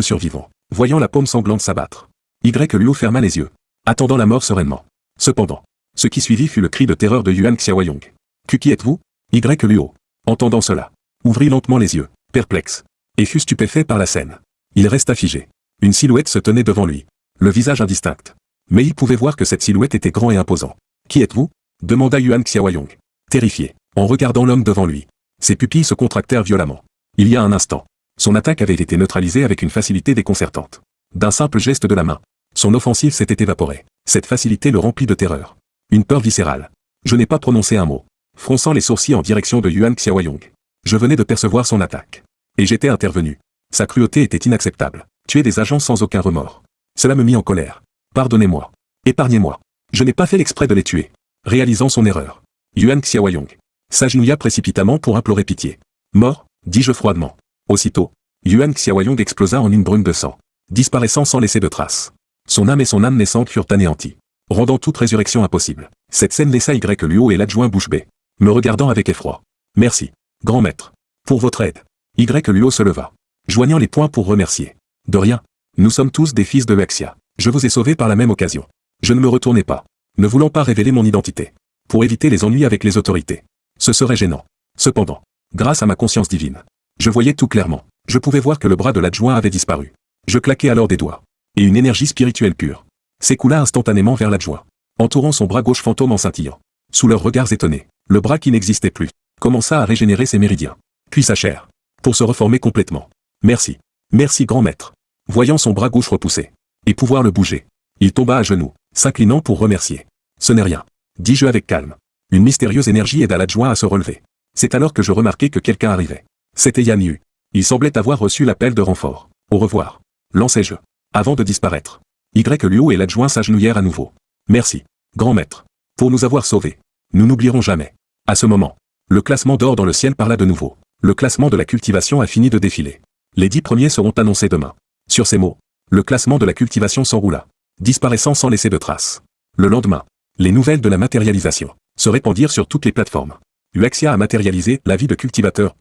survivants. Voyant la paume sanglante s'abattre, Luo ferma les yeux, attendant la mort sereinement. Cependant, ce qui suivit fut le cri de terreur de Yuan Xiaoyong. Qui êtes-vous? Luo, entendant cela, ouvrit lentement les yeux, perplexe, et fut stupéfait par la scène. Il resta figé. Une silhouette se tenait devant lui, le visage indistinct. Mais il pouvait voir que cette silhouette était grand et imposant. Qui êtes-vous? Demanda Yuan Xiaoyong, terrifié, en regardant l'homme devant lui. Ses pupilles se contractèrent violemment. Il y a un instant, son attaque avait été neutralisée avec une facilité déconcertante. D'un simple geste de la main, son offensive s'était évaporée. Cette facilité le remplit de terreur. Une peur viscérale. Je n'ai pas prononcé un mot, fronçant les sourcils en direction de Yuan Xiaoyong. Je venais de percevoir son attaque. Et j'étais intervenu. Sa cruauté était inacceptable. Tuer des agents sans aucun remords. Cela me mit en colère. Pardonnez-moi. Épargnez-moi. Je n'ai pas fait l'exprès de les tuer. Réalisant son erreur, Yuan Xiaoyong s'agenouilla précipitamment pour implorer pitié. Mort, dis-je froidement. Aussitôt, Yuan Xiaoyong explosa en une brume de sang, disparaissant sans laisser de traces. Son âme et son âme naissante furent anéanties, rendant toute résurrection impossible. Cette scène laissa Luo et l'adjoint bouche bée, me regardant avec effroi. Merci, grand maître, pour votre aide. Luo se leva, joignant les poings pour remercier. De rien, nous sommes tous des fils de Vexia. Je vous ai sauvé par la même occasion. Je ne me retournai pas, ne voulant pas révéler mon identité, pour éviter les ennuis avec les autorités. Ce serait gênant. Cependant, grâce à ma conscience divine, je voyais tout clairement. Je pouvais voir que le bras de l'adjoint avait disparu. Je claquai alors des doigts, et une énergie spirituelle pure s'écoula instantanément vers l'adjoint, entourant son bras gauche fantôme en scintillant. Sous leurs regards étonnés, le bras qui n'existait plus commença à régénérer ses méridiens, puis sa chair, pour se reformer complètement. Merci. Merci grand maître. Voyant son bras gauche repoussé, et pouvoir le bouger, il tomba à genoux, s'inclinant pour remercier. Ce n'est rien, dis-je avec calme. Une mystérieuse énergie aida l'adjoint à se relever. C'est alors que je remarquai que quelqu'un arrivait. C'était Yan Yu. Il semblait avoir reçu l'appel de renfort. Au revoir, lançai-je, avant de disparaître. Luo et l'adjoint s'agenouillèrent à nouveau. Merci, grand maître, pour nous avoir sauvés. Nous n'oublierons jamais. À ce moment, le classement d'or dans le ciel parla de nouveau. Le classement de la cultivation a fini de défiler. Les 10 premiers seront annoncés demain. Sur ces mots, le classement de la cultivation s'enroula, disparaissant sans laisser de traces. Le lendemain, les nouvelles de la matérialisation se répandirent sur toutes les plateformes. Uexia a matérialisé la vie de cultivateur.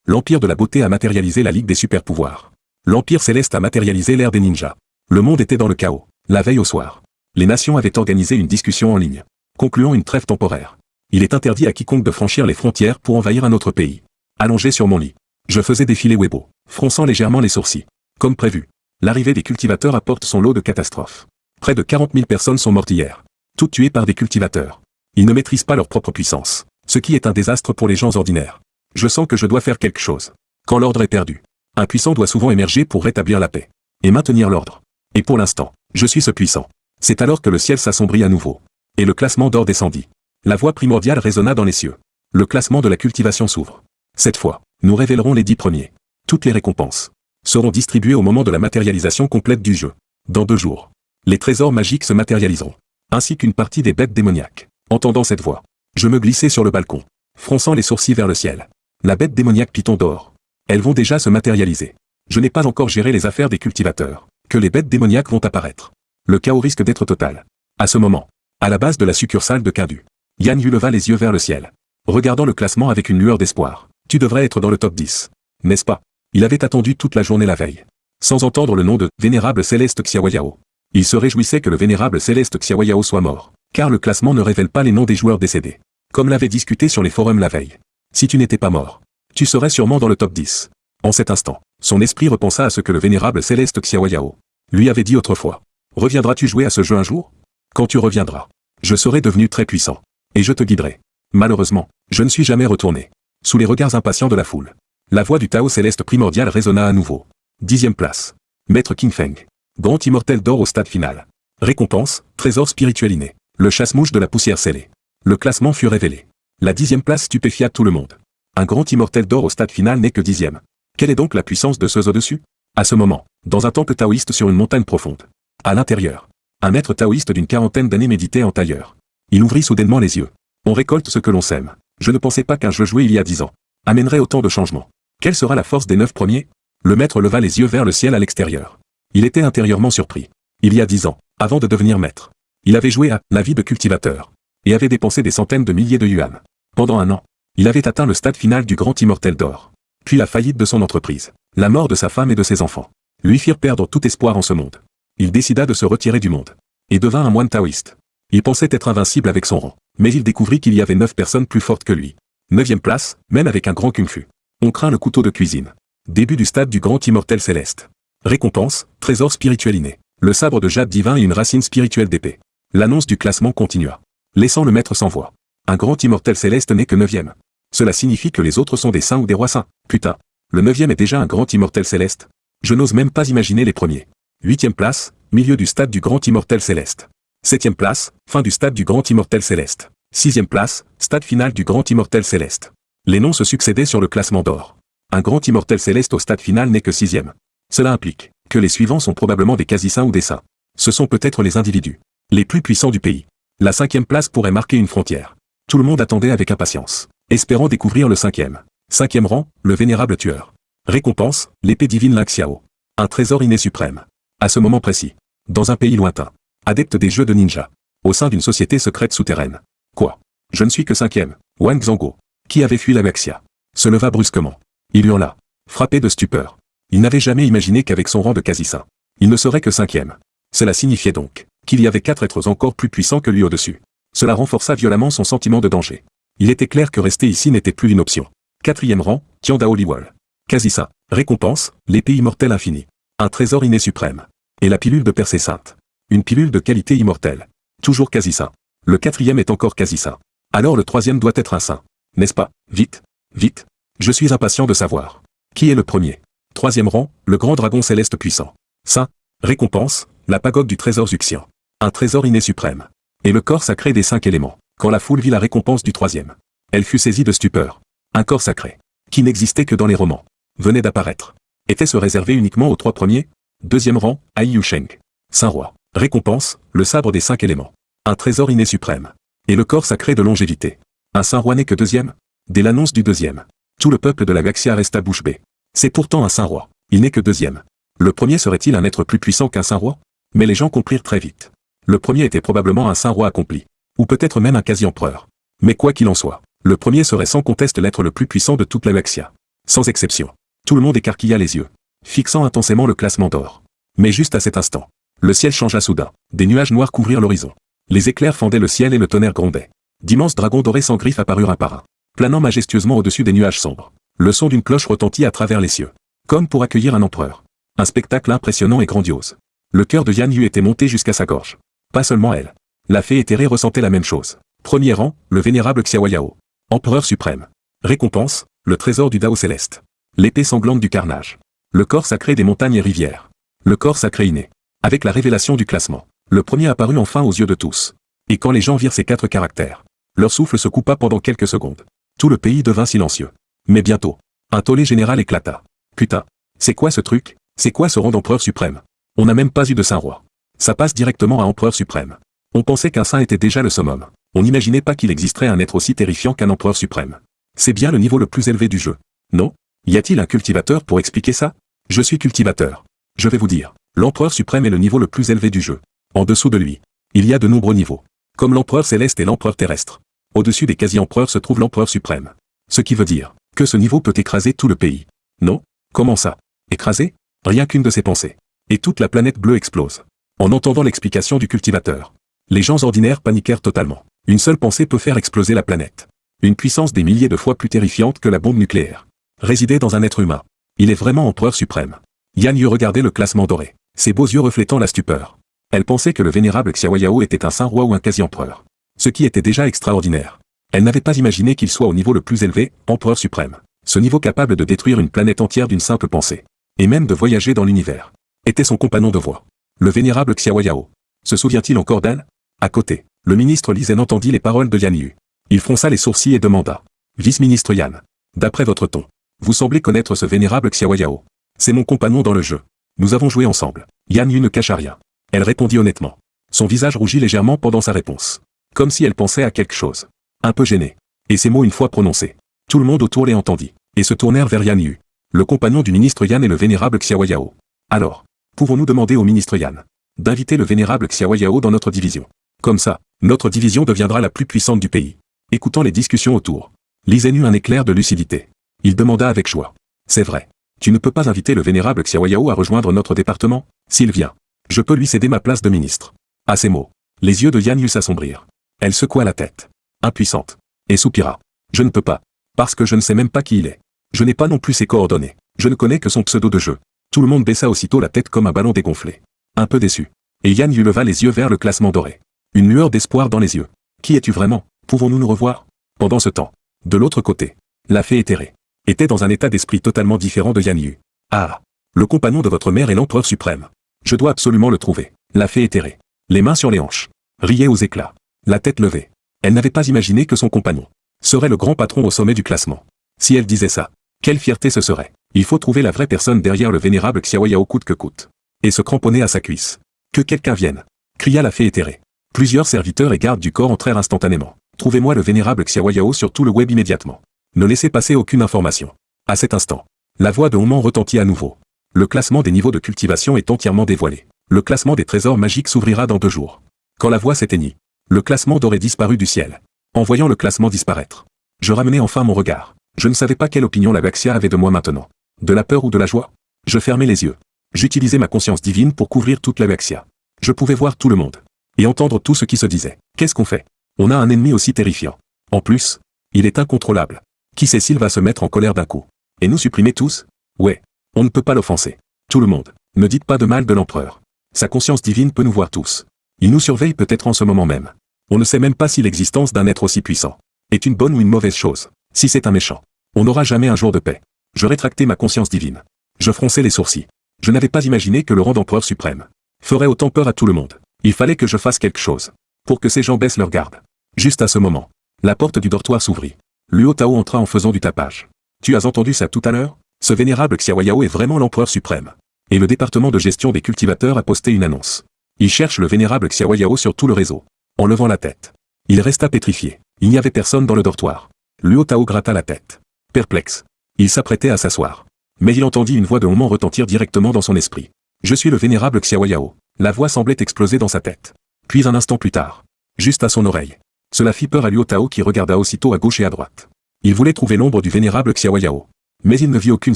L'Empire de la Beauté a matérialisé la Ligue des super-pouvoirs. L'Empire Céleste a matérialisé l'ère des ninjas. Le monde était dans le chaos. La veille au soir, les nations avaient organisé une discussion en ligne, concluant une trêve temporaire. Il est interdit à quiconque de franchir les frontières pour envahir un autre pays. Allongé sur mon lit, je faisais défiler Weibo, fronçant légèrement les sourcils. Comme prévu, l'arrivée des cultivateurs apporte son lot de catastrophes. Près de 40 000 personnes sont mortes hier, toutes tuées par des cultivateurs. Ils ne maîtrisent pas leur propre puissance, ce qui est un désastre pour les gens ordinaires. Je sens que je dois faire quelque chose. Quand l'ordre est perdu, un puissant doit souvent émerger pour rétablir la paix et maintenir l'ordre. Et pour l'instant, je suis ce puissant. C'est alors que le ciel s'assombrit à nouveau, et le classement d'or descendit. La voix primordiale résonna dans les cieux. Le classement de la cultivation s'ouvre. Cette fois, nous révélerons les 10 premiers. Toutes les récompenses seront distribuées au moment de la matérialisation complète du jeu. Dans 2 jours, les trésors magiques se matérialiseront, ainsi qu'une partie des bêtes démoniaques. Entendant cette voix, je me glissai sur le balcon, fronçant les sourcils vers le ciel. La bête démoniaque Python d'or. Elles vont déjà se matérialiser. Je n'ai pas encore géré les affaires des cultivateurs, que les bêtes démoniaques vont apparaître. Le chaos risque d'être total. À ce moment, à la base de la succursale de Kindu, Yan Yu leva les yeux vers le ciel, regardant le classement avec une lueur d'espoir. Tu devrais être dans le top 10. N'est-ce pas? Il avait attendu toute la journée la veille, sans entendre le nom de Vénérable Céleste Xiaoyao. Il se réjouissait que le Vénérable Céleste Xiaoyao soit mort, car le classement ne révèle pas les noms des joueurs décédés, comme l'avait discuté sur les forums la veille. Si tu n'étais pas mort, tu serais sûrement dans le top 10. En cet instant, son esprit repensa à ce que le Vénérable Céleste Xiaoyao lui avait dit autrefois. Reviendras-tu jouer à ce jeu un jour? Quand tu reviendras, je serai devenu très puissant, et je te guiderai. Malheureusement, je ne suis jamais retourné. Sous les regards impatients de la foule, la voix du Tao céleste primordial résonna à nouveau. 10e place. Maître King Feng. Grand immortel d'or au stade final. Récompense, trésor spirituel inné. Le chasse-mouche de la poussière scellée. Le classement fut révélé. La 10e place stupéfia tout le monde. Un grand immortel d'or au stade final n'est que 10e. Quelle est donc la puissance de ceux au-dessus? À ce moment, dans un temple taoïste sur une montagne profonde. À l'intérieur, un maître taoïste d'une quarantaine d'années méditait en tailleur. Il ouvrit soudainement les yeux. On récolte ce que l'on sème. Je ne pensais pas qu'un jeu joué il y a 10 ans amènerait autant de changements. Quelle sera la force des 9 premiers? Le maître leva les yeux vers le ciel à l'extérieur. Il était intérieurement surpris. Il y a 10 ans, avant de devenir maître, il avait joué à la vie de cultivateur et avait dépensé des centaines de milliers de yuan. Pendant un an, il avait atteint le stade final du grand immortel d'or. Puis la faillite de son entreprise, la mort de sa femme et de ses enfants, lui firent perdre tout espoir en ce monde. Il décida de se retirer du monde et devint un moine taoïste. Il pensait être invincible avec son rang, mais il découvrit qu'il y avait 9 personnes plus fortes que lui. 9e place, même avec un grand kung-fu. On craint le couteau de cuisine. Début du stade du grand immortel céleste. Récompense, trésor spirituel inné. Le sabre de jade divin et une racine spirituelle d'épée. L'annonce du classement continua, laissant le maître sans voix. Un grand immortel céleste n'est que 9e. Cela signifie que les autres sont des saints ou des rois saints. Putain, le 9e est déjà un grand immortel céleste. Je n'ose même pas imaginer les premiers. 8e place, milieu du stade du grand immortel céleste. 7e place, fin du stade du grand immortel céleste. 6e place, stade final du grand immortel céleste. Les noms se succédaient sur le classement d'or. Un grand immortel céleste au stade final n'est que 6e. Cela implique que les suivants sont probablement des quasi-saints ou des saints. Ce sont peut-être les individus les plus puissants du pays. La 5e place pourrait marquer une frontière. Tout le monde attendait avec impatience, espérant découvrir le 5e. 5e rang, le vénérable tueur. Récompense, l'épée divine Lin Xiao. Un trésor inné suprême. À ce moment précis, dans un pays lointain, adepte des jeux de ninja, au sein d'une société secrète souterraine. Quoi? Je ne suis que 5e. Wang Zhongguo, qui avait fui la Baxia, se leva brusquement. Il hurla, frappé de stupeur. Il n'avait jamais imaginé qu'avec son rang de quasi-saint, il ne serait que 5e. Cela signifiait donc qu'il y avait 4 êtres encore plus puissants que lui au-dessus. Cela renforça violemment son sentiment de danger. Il était clair que rester ici n'était plus une option. 4e rang, Tian Dao Liwal. Quasi-saint. Récompense, l'épée immortelle infinie. Un trésor inné suprême. Et la pilule de percée sainte. Une pilule de qualité immortelle. Toujours quasi-saint. Le 4e est encore quasi-saint. Alors le 3e doit être un saint. N'est-ce pas? Vite, vite. Je suis impatient de savoir. Qui est le premier? 3e rang, le grand dragon céleste puissant. Saint. Récompense, la pagode du trésor Zuxian. Un trésor inné suprême. Et le corps sacré des 5 éléments. Quand la foule vit la récompense du 3e, elle fut saisie de stupeur. Un corps sacré, qui n'existait que dans les romans, venait d'apparaître. Était-ce réservé uniquement aux 3 premiers? 2e rang, Ai Yusheng. Saint-Roi. Récompense, le sabre des 5 éléments. Un trésor inné suprême. Et le corps sacré de longévité. Un Saint-Roi n'est que 2e? Dès l'annonce du 2e, tout le peuple de la Gaxia resta bouche bée. C'est pourtant un Saint-Roi. Il n'est que 2e. Le premier serait-il un être plus puissant qu'un Saint-Roi? Mais les gens comprirent très vite. Le premier était probablement un Saint-Roi accompli. Ou peut-être même un quasi-empereur. Mais quoi qu'il en soit, le premier serait sans conteste l'être le plus puissant de toute la Gaxia. Sans exception. Tout le monde écarquilla les yeux, fixant intensément le classement d'or. Mais juste à cet instant, le ciel changea soudain. Des nuages noirs couvrirent l'horizon. Les éclairs fendaient le ciel et le tonnerre grondait. D'immenses dragons dorés sans griffes apparurent un par un, planant majestueusement au-dessus des nuages sombres. Le son d'une cloche retentit à travers les cieux, comme pour accueillir un empereur. Un spectacle impressionnant et grandiose. Le cœur de Yan Yu était monté jusqu'à sa gorge. Pas seulement elle. La fée éthérée ressentait la même chose. Premier rang, le vénérable Xiaoyao. Empereur suprême. Récompense, le trésor du Dao céleste. L'épée sanglante du carnage. Le corps sacré des montagnes et rivières. Le corps sacré inné. Avec la révélation du classement, le premier apparut enfin aux yeux de tous. Et quand les gens virent ces 4 caractères, leur souffle se coupa pendant quelques secondes. Tout le pays devint silencieux. Mais bientôt, un tollé général éclata. Putain, c'est quoi ce truc? C'est quoi ce rang d'empereur suprême? On n'a même pas eu de Saint-Roi. Ça passe directement à empereur suprême. On pensait qu'un saint était déjà le summum. On n'imaginait pas qu'il existerait un être aussi terrifiant qu'un empereur suprême. C'est bien le niveau le plus élevé du jeu. Non? Y a-t-il un cultivateur pour expliquer ça? Je suis cultivateur. Je vais vous dire. L'empereur suprême est le niveau le plus élevé du jeu. En dessous de lui, il y a de nombreux niveaux. Comme l'empereur céleste et l'empereur terrestre. Au-dessus des quasi-empereurs se trouve l'empereur suprême. Ce qui veut dire que ce niveau peut écraser tout le pays. Non? Comment ça? Écraser? Rien qu'une de ses pensées. Et toute la planète bleue explose. En entendant l'explication du cultivateur, les gens ordinaires paniquèrent totalement. Une seule pensée peut faire exploser la planète. Une puissance des milliers de fois plus terrifiante que la bombe nucléaire. Résidait dans un être humain. Il est vraiment empereur suprême. Yan Yu regardait le classement doré, ses beaux yeux reflétant la stupeur. Elle pensait que le vénérable Xiaoyao était un saint-roi ou un quasi-empereur. Ce qui était déjà extraordinaire. Elle n'avait pas imaginé qu'il soit au niveau le plus élevé, empereur suprême. Ce niveau capable de détruire une planète entière d'une simple pensée. Et même de voyager dans l'univers. Était son compagnon de voie. Le vénérable Xiaoyao. Se souvient-il encore d'elle? À côté, le ministre Li Zhen entendit les paroles de Yan Yu. Il fronça les sourcils et demanda. Vice-ministre Yan. D'après votre ton, vous semblez connaître ce vénérable Xiaoyao. C'est mon compagnon dans le jeu. Nous avons joué ensemble. Yan Yu ne cacha rien. Elle répondit honnêtement. Son visage rougit légèrement pendant sa réponse. Comme si elle pensait à quelque chose. Un peu gênée. Et ces mots une fois prononcés. Tout le monde autour les entendit, et se tournèrent vers Yan Yu. Le compagnon du ministre Yan et le vénérable Xiaoyao. Alors, pouvons-nous demander au ministre Yan d'inviter le vénérable Xiaoyao dans notre division? Comme ça, notre division deviendra la plus puissante du pays. Écoutant les discussions autour, Li Zhen eut un éclair de lucidité. Il demanda avec joie. C'est vrai. Tu ne peux pas inviter le vénérable Xiaoyao à rejoindre notre département? S'il vient, je peux lui céder ma place de ministre. À ces mots, les yeux de Yan Yu s'assombrirent. Elle secoua la tête. Impuissante. Et soupira. Je ne peux pas. Parce que je ne sais même pas qui il est. Je n'ai pas non plus ses coordonnées. Je ne connais que son pseudo de jeu. Tout le monde baissa aussitôt la tête comme un ballon dégonflé. Un peu déçu. Et Yan Yu leva les yeux vers le classement doré. Une lueur d'espoir dans les yeux. Qui es-tu vraiment? Pouvons-nous nous revoir? Pendant ce temps, de l'autre côté, la fée éthérée était dans un état d'esprit totalement différent de Yan Yu. Ah! Le compagnon de votre mère est l'empereur suprême. Je dois absolument le trouver. La fée éthérée, les mains sur les hanches, riait aux éclats, la tête levée. Elle n'avait pas imaginé que son compagnon serait le grand patron au sommet du classement. Si elle disait ça, quelle fierté ce serait. Il faut trouver la vraie personne derrière le vénérable Xiaoyao coûte que coûte. Et se cramponner à sa cuisse. Que quelqu'un vienne, cria la fée éthérée. Plusieurs serviteurs et gardes du corps entrèrent instantanément. Trouvez-moi le vénérable Xiaoyao sur tout le web immédiatement. Ne laissez passer aucune information. À cet instant, la voix de Honman retentit à nouveau. Le classement des niveaux de cultivation est entièrement dévoilé. Le classement des trésors magiques s'ouvrira dans 2 jours. Quand la voix s'éteignit, le classement doré disparut du ciel. En voyant le classement disparaître, je ramenai enfin mon regard. Je ne savais pas quelle opinion la Baxia avait de moi maintenant. De la peur ou de la joie? Je fermai les yeux. J'utilisais ma conscience divine pour couvrir toute la Baxia. Je pouvais voir tout le monde. Et entendre tout ce qui se disait. Qu'est-ce qu'on fait? On a un ennemi aussi terrifiant. En plus, il est incontrôlable. Qui sait s'il va se mettre en colère d'un coup? Et nous supprimer tous? Ouais. On ne peut pas l'offenser. Tout le monde. Ne dites pas de mal de l'empereur. Sa conscience divine peut nous voir tous. Il nous surveille peut-être en ce moment même. On ne sait même pas si l'existence d'un être aussi puissant est une bonne ou une mauvaise chose. Si c'est un méchant, on n'aura jamais un jour de paix. Je rétractai ma conscience divine. Je fronçai les sourcils. Je n'avais pas imaginé que le rang d'empereur suprême ferait autant peur à tout le monde. Il fallait que je fasse quelque chose pour que ces gens baissent leur garde. Juste à ce moment, la porte du dortoir s'ouvrit. Luo Tao entra en faisant du tapage. Tu as entendu ça tout à l'heure? Ce vénérable Xiaoyao est vraiment l'empereur suprême. Et le département de gestion des cultivateurs a posté une annonce. Il cherche le vénérable Xiaoyao sur tout le réseau. En levant la tête, il resta pétrifié. Il n'y avait personne dans le dortoir. Luo Tao gratta la tête. Perplexe. Il s'apprêtait à s'asseoir. Mais il entendit une voix de Honman retentir directement dans son esprit. Je suis le vénérable Xiaoyao. La voix semblait exploser dans sa tête. Puis un instant plus tard, juste à son oreille, cela fit peur à Luo Tao qui regarda aussitôt à gauche et à droite. Il voulait trouver l'ombre du vénérable Xiaoyao. Mais il ne vit aucune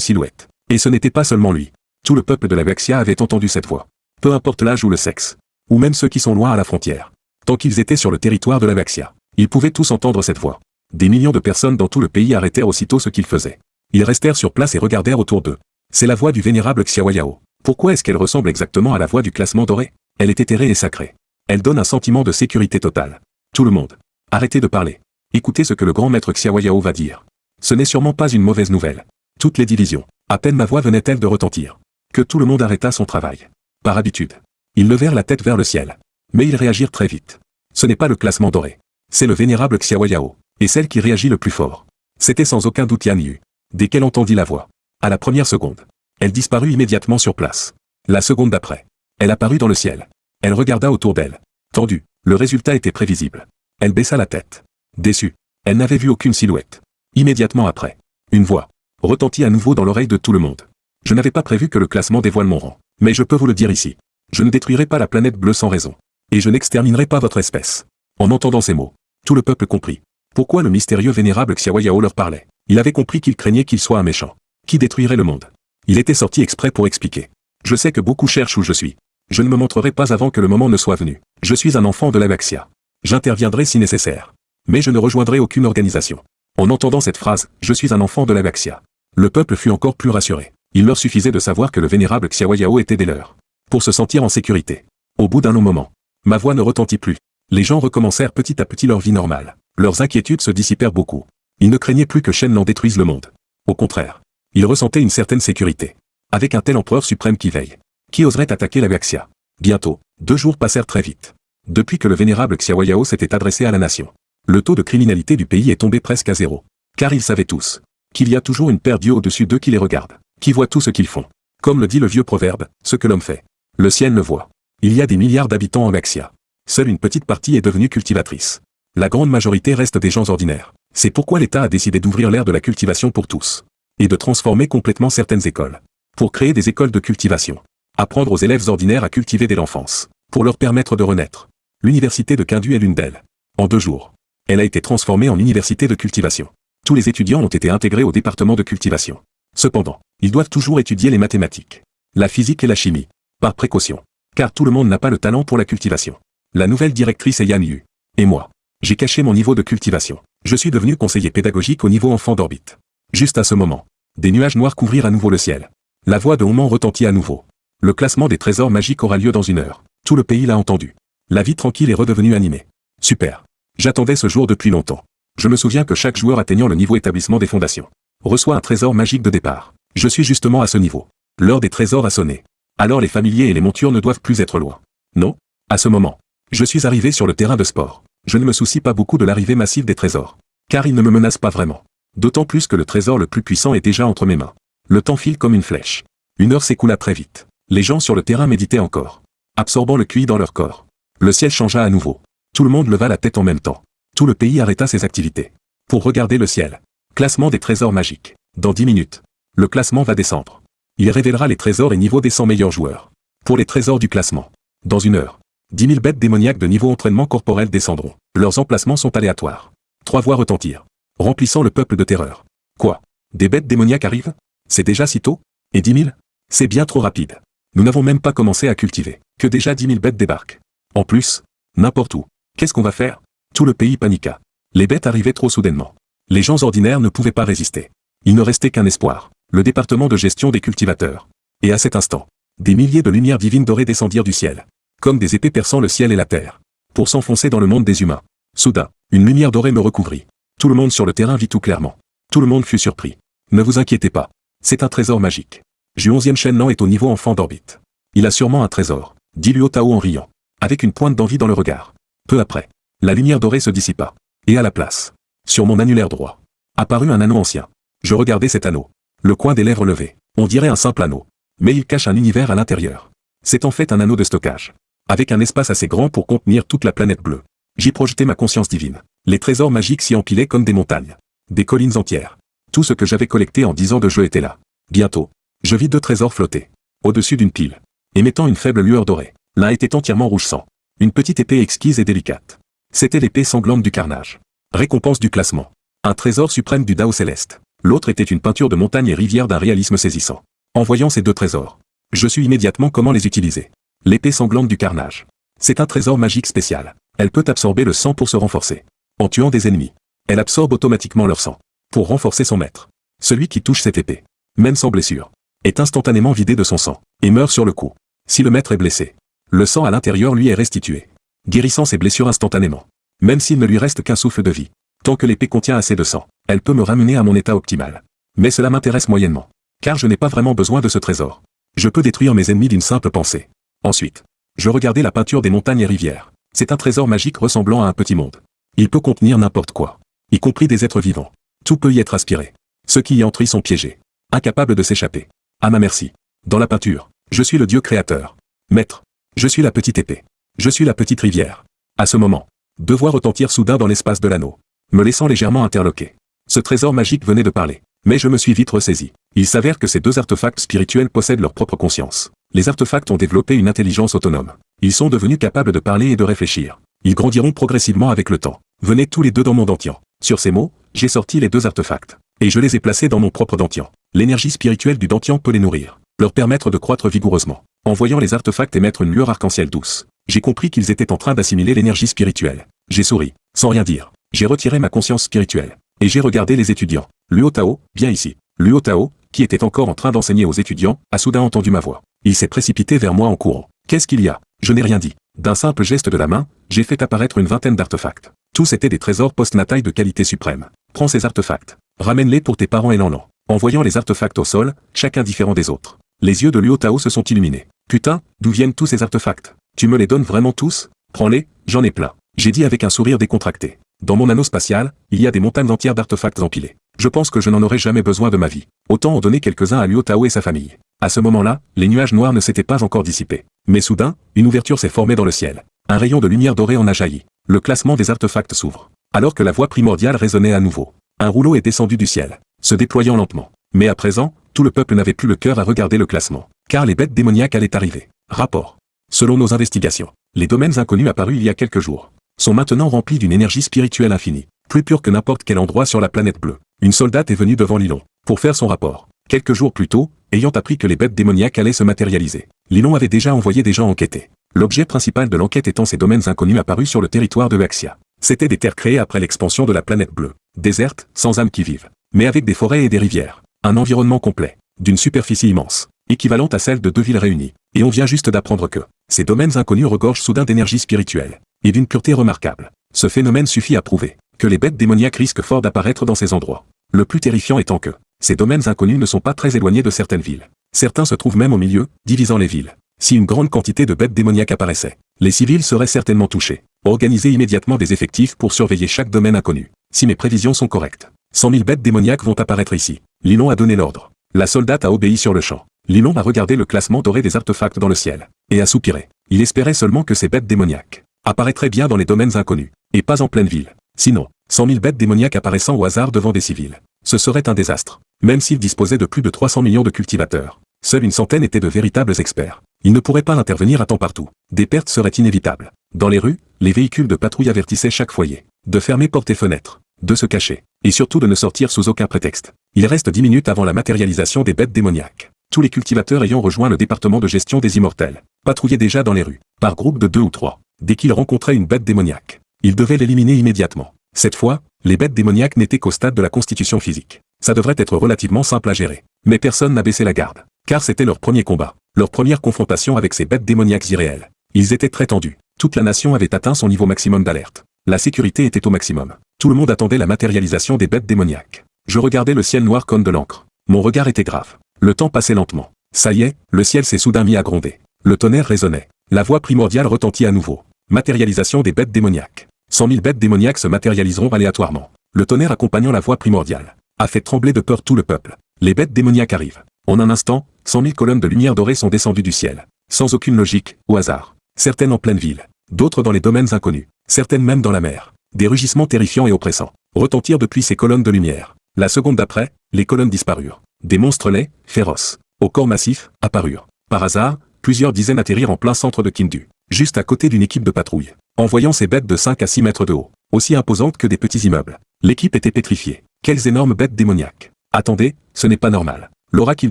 silhouette. Et ce n'était pas seulement lui. Tout le peuple de la Baxia avait entendu cette voix. Peu importe l'âge ou le sexe. Ou même ceux qui sont loin à la frontière. Tant qu'ils étaient sur le territoire de la Baxia, ils pouvaient tous entendre cette voix. Des millions de personnes dans tout le pays arrêtèrent aussitôt ce qu'ils faisaient. Ils restèrent sur place et regardèrent autour d'eux. C'est la voix du vénérable Xiaoyao. Pourquoi est-ce qu'elle ressemble exactement à la voix du classement doré? Elle est éthérée et sacrée. Elle donne un sentiment de sécurité totale. Tout le monde. Arrêtez de parler. Écoutez ce que le grand maître Xiaoyao va dire. Ce n'est sûrement pas une mauvaise nouvelle. Toutes les divisions. À peine ma voix venait-elle de retentir. Que tout le monde arrêta son travail. Par habitude. Ils levèrent la tête vers le ciel. Mais ils réagirent très vite. Ce n'est pas le classement doré. C'est le vénérable Xiaoyao. Et celle qui réagit le plus fort. C'était sans aucun doute Yan Yu. Dès qu'elle entendit la voix. À la première seconde. Elle disparut immédiatement sur place. La seconde d'après. Elle apparut dans le ciel. Elle regarda autour d'elle. Tendue. Le résultat était prévisible. Elle baissa la tête. Déçue. Elle n'avait vu aucune silhouette. Immédiatement après. Une voix retentit à nouveau dans l'oreille de tout le monde. Je n'avais pas prévu que le classement dévoile mon rang. Mais je peux vous le dire ici. Je ne détruirai pas la planète bleue sans raison. Et je n'exterminerai pas votre espèce. En entendant ces mots, tout le peuple comprit. Pourquoi le mystérieux vénérable Xiaoyao leur parlait. Il avait compris qu'il craignait qu'il soit un méchant. Qui détruirait le monde. Il était sorti exprès pour expliquer. Je sais que beaucoup cherchent où je suis. Je ne me montrerai pas avant que le moment ne soit venu. Je suis un enfant de la Baxia. J'interviendrai si nécessaire. Mais je ne rejoindrai aucune organisation. En entendant cette phrase, je suis un enfant de la Baxia. Le peuple fut encore plus rassuré. Il leur suffisait de savoir que le vénérable Xiaoyao était des leurs. Pour se sentir en sécurité. Au bout d'un long moment, ma voix ne retentit plus. Les gens recommencèrent petit à petit leur vie normale. Leurs inquiétudes se dissipèrent beaucoup. Ils ne craignaient plus que Shenlan détruise le monde. Au contraire, ils ressentaient une certaine sécurité. Avec un tel empereur suprême qui veille. Qui oserait attaquer la Baxia? Bientôt, 2 jours passèrent très vite. Depuis que le vénérable Xiaoyao s'était adressé à la nation, le taux de criminalité du pays est tombé presque à zéro. Car ils savaient tous qu'il y a toujours une paire d'yeux au-dessus d'eux qui les regarde, qui voit tout ce qu'ils font. Comme le dit le vieux proverbe, ce que l'homme fait, le ciel le voit. Il y a des milliards d'habitants en Maxia. Seule une petite partie est devenue cultivatrice. La grande majorité reste des gens ordinaires. C'est pourquoi l'État a décidé d'ouvrir l'ère de la cultivation pour tous. Et de transformer complètement certaines écoles. Pour créer des écoles de cultivation. Apprendre aux élèves ordinaires à cultiver dès l'enfance. Pour leur permettre de renaître. L'université de Kindu est l'une d'elles. En 2 jours. Elle a été transformée en université de cultivation. Tous les étudiants ont été intégrés au département de cultivation. Cependant, ils doivent toujours étudier les mathématiques, la physique et la chimie. Par précaution. Car tout le monde n'a pas le talent pour la cultivation. La nouvelle directrice est Yan Yu. Et moi. J'ai caché mon niveau de cultivation. Je suis devenu conseiller pédagogique au niveau enfant d'orbite. Juste à ce moment, des nuages noirs couvrirent à nouveau le ciel. La voix de Oman retentit à nouveau. Le classement des trésors magiques aura lieu dans 1 heure. Tout le pays l'a entendu. La vie tranquille est redevenue animée. Super. J'attendais ce jour depuis longtemps. Je me souviens que chaque joueur atteignant le niveau établissement des fondations reçoit un trésor magique de départ. Je suis justement à ce niveau. L'heure des trésors a sonné. Alors les familiers et les montures ne doivent plus être loin. Non. À ce moment, je suis arrivé sur le terrain de sport. Je ne me soucie pas beaucoup de l'arrivée massive des trésors. Car ils ne me menacent pas vraiment. D'autant plus que le trésor le plus puissant est déjà entre mes mains. Le temps file comme une flèche. 1 heure s'écoula très vite. Les gens sur le terrain méditaient encore. Absorbant le QI dans leur corps. Le ciel changea à nouveau. Tout le monde leva la tête en même temps. Tout le pays arrêta ses activités. Pour regarder le ciel. Classement des trésors magiques. Dans 10 minutes. Le classement va descendre. Il révélera les trésors et niveaux des 100 meilleurs joueurs. Pour les trésors du classement. Dans 1 heure. 10 000 bêtes démoniaques de niveau entraînement corporel descendront. Leurs emplacements sont aléatoires. 3 voix retentirent. Remplissant le peuple de terreur. Quoi? Des bêtes démoniaques arrivent? C'est déjà si tôt? Et 10 000? C'est bien trop rapide. Nous n'avons même pas commencé à cultiver. Que déjà 10 000 bêtes débarquent. En plus, n'importe où. Qu'est-ce qu'on va faire? Tout le pays paniqua. Les bêtes arrivaient trop soudainement. Les gens ordinaires ne pouvaient pas résister. Il ne restait qu'un espoir. Le département de gestion des cultivateurs. Et à cet instant, des milliers de lumières divines dorées descendirent du ciel. Comme des épées perçant le ciel et la terre. Pour s'enfoncer dans le monde des humains. Soudain, une lumière dorée me recouvrit. Tout le monde sur le terrain vit tout clairement. Tout le monde fut surpris. Ne vous inquiétez pas. C'est un trésor magique. Ju 11e Shenlan est au niveau enfant d'orbite. Il a sûrement un trésor, dit Luo Tao en riant. Avec une pointe d'envie dans le regard. Peu après, la lumière dorée se dissipa. Et à la place, sur mon annulaire droit, apparut un anneau ancien. Je regardais cet anneau. Le coin des lèvres levé. On dirait un simple anneau. Mais il cache un univers à l'intérieur. C'est en fait un anneau de stockage. Avec un espace assez grand pour contenir toute la planète bleue. J'y projetais ma conscience divine. Les trésors magiques s'y empilaient comme des montagnes. Des collines entières. Tout ce que j'avais collecté en 10 ans de jeu était là. Bientôt, je vis 2 trésors flotter. Au-dessus d'une pile. Émettant une faible lueur dorée. L'un était entièrement rouge sang. Une petite épée exquise et délicate. C'était l'épée sanglante du carnage. Récompense du classement. Un trésor suprême du Dao céleste. L'autre était une peinture de montagne et rivière d'un réalisme saisissant. En voyant ces 2 trésors, je sus immédiatement comment les utiliser. L'épée sanglante du carnage. C'est un trésor magique spécial. Elle peut absorber le sang pour se renforcer. En tuant des ennemis, elle absorbe automatiquement leur sang. Pour renforcer son maître. Celui qui touche cette épée, même sans blessure, est instantanément vidé de son sang, et meurt sur le coup. Si le maître est blessé, le sang à l'intérieur lui est restitué, guérissant ses blessures instantanément. Même s'il ne lui reste qu'un souffle de vie. Tant que l'épée contient assez de sang, elle peut me ramener à mon état optimal. Mais cela m'intéresse moyennement. Car je n'ai pas vraiment besoin de ce trésor. Je peux détruire mes ennemis d'une simple pensée. Ensuite, je regardais la peinture des montagnes et rivières. C'est un trésor magique ressemblant à un petit monde. Il peut contenir n'importe quoi. Y compris des êtres vivants. Tout peut y être aspiré. Ceux qui y entrent y sont piégés. Incapables de s'échapper. À ma merci. Dans la peinture, je suis le Dieu créateur. Maître. Je suis la petite épée. Je suis la petite rivière. À ce moment, 2 voix retentirent soudain dans l'espace de l'anneau, me laissant légèrement interloqué. Ce trésor magique venait de parler. Mais je me suis vite ressaisi. Il s'avère que ces 2 artefacts spirituels possèdent leur propre conscience. Les artefacts ont développé une intelligence autonome. Ils sont devenus capables de parler et de réfléchir. Ils grandiront progressivement avec le temps. Venez tous les 2 dans mon dentian. Sur ces mots, j'ai sorti les 2 artefacts. Et je les ai placés dans mon propre dentian. L'énergie spirituelle du dentian peut les nourrir. Leur permettre de croître vigoureusement. En voyant les artefacts émettre une lueur arc-en-ciel douce, j'ai compris qu'ils étaient en train d'assimiler l'énergie spirituelle. J'ai souri, sans rien dire. J'ai retiré ma conscience spirituelle. Et j'ai regardé les étudiants. Luo Tao, viens ici. Luo Tao, qui était encore en train d'enseigner aux étudiants, a soudain entendu ma voix. Il s'est précipité vers moi en courant. Qu'est-ce qu'il y a? Je n'ai rien dit. D'un simple geste de la main, j'ai fait apparaître une vingtaine d'artefacts. Tous étaient des trésors post-natals de qualité suprême. Prends ces artefacts. Ramène-les pour tes parents et Lanlan. En voyant les artefacts au sol, chacun différent des autres, les yeux de Luo Tao se sont illuminés. Putain, d'où viennent tous ces artefacts? Tu me les donnes vraiment tous? Prends-les, j'en ai plein. J'ai dit avec un sourire décontracté. Dans mon anneau spatial, il y a des montagnes entières d'artefacts empilés. Je pense que je n'en aurai jamais besoin de ma vie. Autant en donner quelques-uns à Liu Tao et sa famille. À ce moment-là, les nuages noirs ne s'étaient pas encore dissipés. Mais soudain, une ouverture s'est formée dans le ciel. Un rayon de lumière dorée en a jailli. Le classement des artefacts s'ouvre. Alors que la voix primordiale résonnait à nouveau. Un rouleau est descendu du ciel, se déployant lentement. Mais à présent, tout le peuple n'avait plus le cœur à regarder le classement. Car les bêtes démoniaques allaient arriver. Rapport. Selon nos investigations, les domaines inconnus apparus il y a quelques jours sont maintenant remplis d'une énergie spirituelle infinie, plus pure que n'importe quel endroit sur la planète bleue. Une soldate est venue devant Lilon pour faire son rapport. Quelques jours plus tôt, ayant appris que les bêtes démoniaques allaient se matérialiser, Lilon avait déjà envoyé des gens enquêter. L'objet principal de l'enquête étant ces domaines inconnus apparus sur le territoire de Axia. C'étaient des terres créées après l'expansion de la planète bleue, désertes, sans âme qui vivent, mais avec des forêts et des rivières. Un environnement complet, d'une superficie immense, équivalente à celle de 2 villes réunies. Et on vient juste d'apprendre que ces domaines inconnus regorgent soudain d'énergie spirituelle et d'une pureté remarquable. Ce phénomène suffit à prouver que les bêtes démoniaques risquent fort d'apparaître dans ces endroits. Le plus terrifiant étant que ces domaines inconnus ne sont pas très éloignés de certaines villes. Certains se trouvent même au milieu, divisant les villes. Si une grande quantité de bêtes démoniaques apparaissait, les civils seraient certainement touchés. Organisez immédiatement des effectifs pour surveiller chaque domaine inconnu. Si mes prévisions sont correctes, 100 000 bêtes démoniaques vont apparaître ici. Lilon a donné l'ordre. La soldate a obéi sur le champ. Lilon a regardé le classement doré des artefacts dans le ciel, et a soupiré. Il espérait seulement que ces bêtes démoniaques apparaîtraient bien dans les domaines inconnus, et pas en pleine ville. Sinon, 100 000 bêtes démoniaques apparaissant au hasard devant des civils. Ce serait un désastre. Même s'il disposait de plus de 300 millions de cultivateurs, seule une centaine étaient de véritables experts. Ils ne pourraient pas intervenir à temps partout. Des pertes seraient inévitables. Dans les rues, les véhicules de patrouille avertissaient chaque foyer de fermer portes et fenêtres, de se cacher, et surtout de ne sortir sous aucun prétexte. Il reste 10 minutes avant la matérialisation des bêtes démoniaques. Tous les cultivateurs ayant rejoint le département de gestion des immortels patrouillaient déjà dans les rues, par groupe de 2 ou 3. Dès qu'ils rencontraient une bête démoniaque, ils devaient l'éliminer immédiatement. Cette fois, les bêtes démoniaques n'étaient qu'au stade de la constitution physique. Ça devrait être relativement simple à gérer. Mais personne n'a baissé la garde, car c'était leur premier combat, leur première confrontation avec ces bêtes démoniaques irréelles. Ils étaient très tendus. Toute la nation avait atteint son niveau maximum d'alerte. La sécurité était au maximum. Tout le monde attendait la matérialisation des bêtes démoniaques. Je regardais le ciel noir comme de l'encre. Mon regard était grave. Le temps passait lentement. Ça y est, le ciel s'est soudain mis à gronder. Le tonnerre résonnait. La voix primordiale retentit à nouveau. Matérialisation des bêtes démoniaques. 100 000 bêtes démoniaques se matérialiseront aléatoirement. Le tonnerre accompagnant la voix primordiale a fait trembler de peur tout le peuple. Les bêtes démoniaques arrivent. En un instant, 100 000 colonnes de lumière dorée sont descendues du ciel. Sans aucune logique, au hasard. Certaines en pleine ville. D'autres dans les domaines inconnus. Certaines même dans la mer. Des rugissements terrifiants et oppressants retentirent depuis ces colonnes de lumière. La seconde d'après, les colonnes disparurent. Des monstres laids, féroces, au corps massif, apparurent. Par hasard, plusieurs dizaines atterrirent en plein centre de Kindu, juste à côté d'une équipe de patrouille. En voyant ces bêtes de 5 à 6 mètres de haut, aussi imposantes que des petits immeubles, l'équipe était pétrifiée. Quelles énormes bêtes démoniaques! Attendez, ce n'est pas normal. L'aura qu'il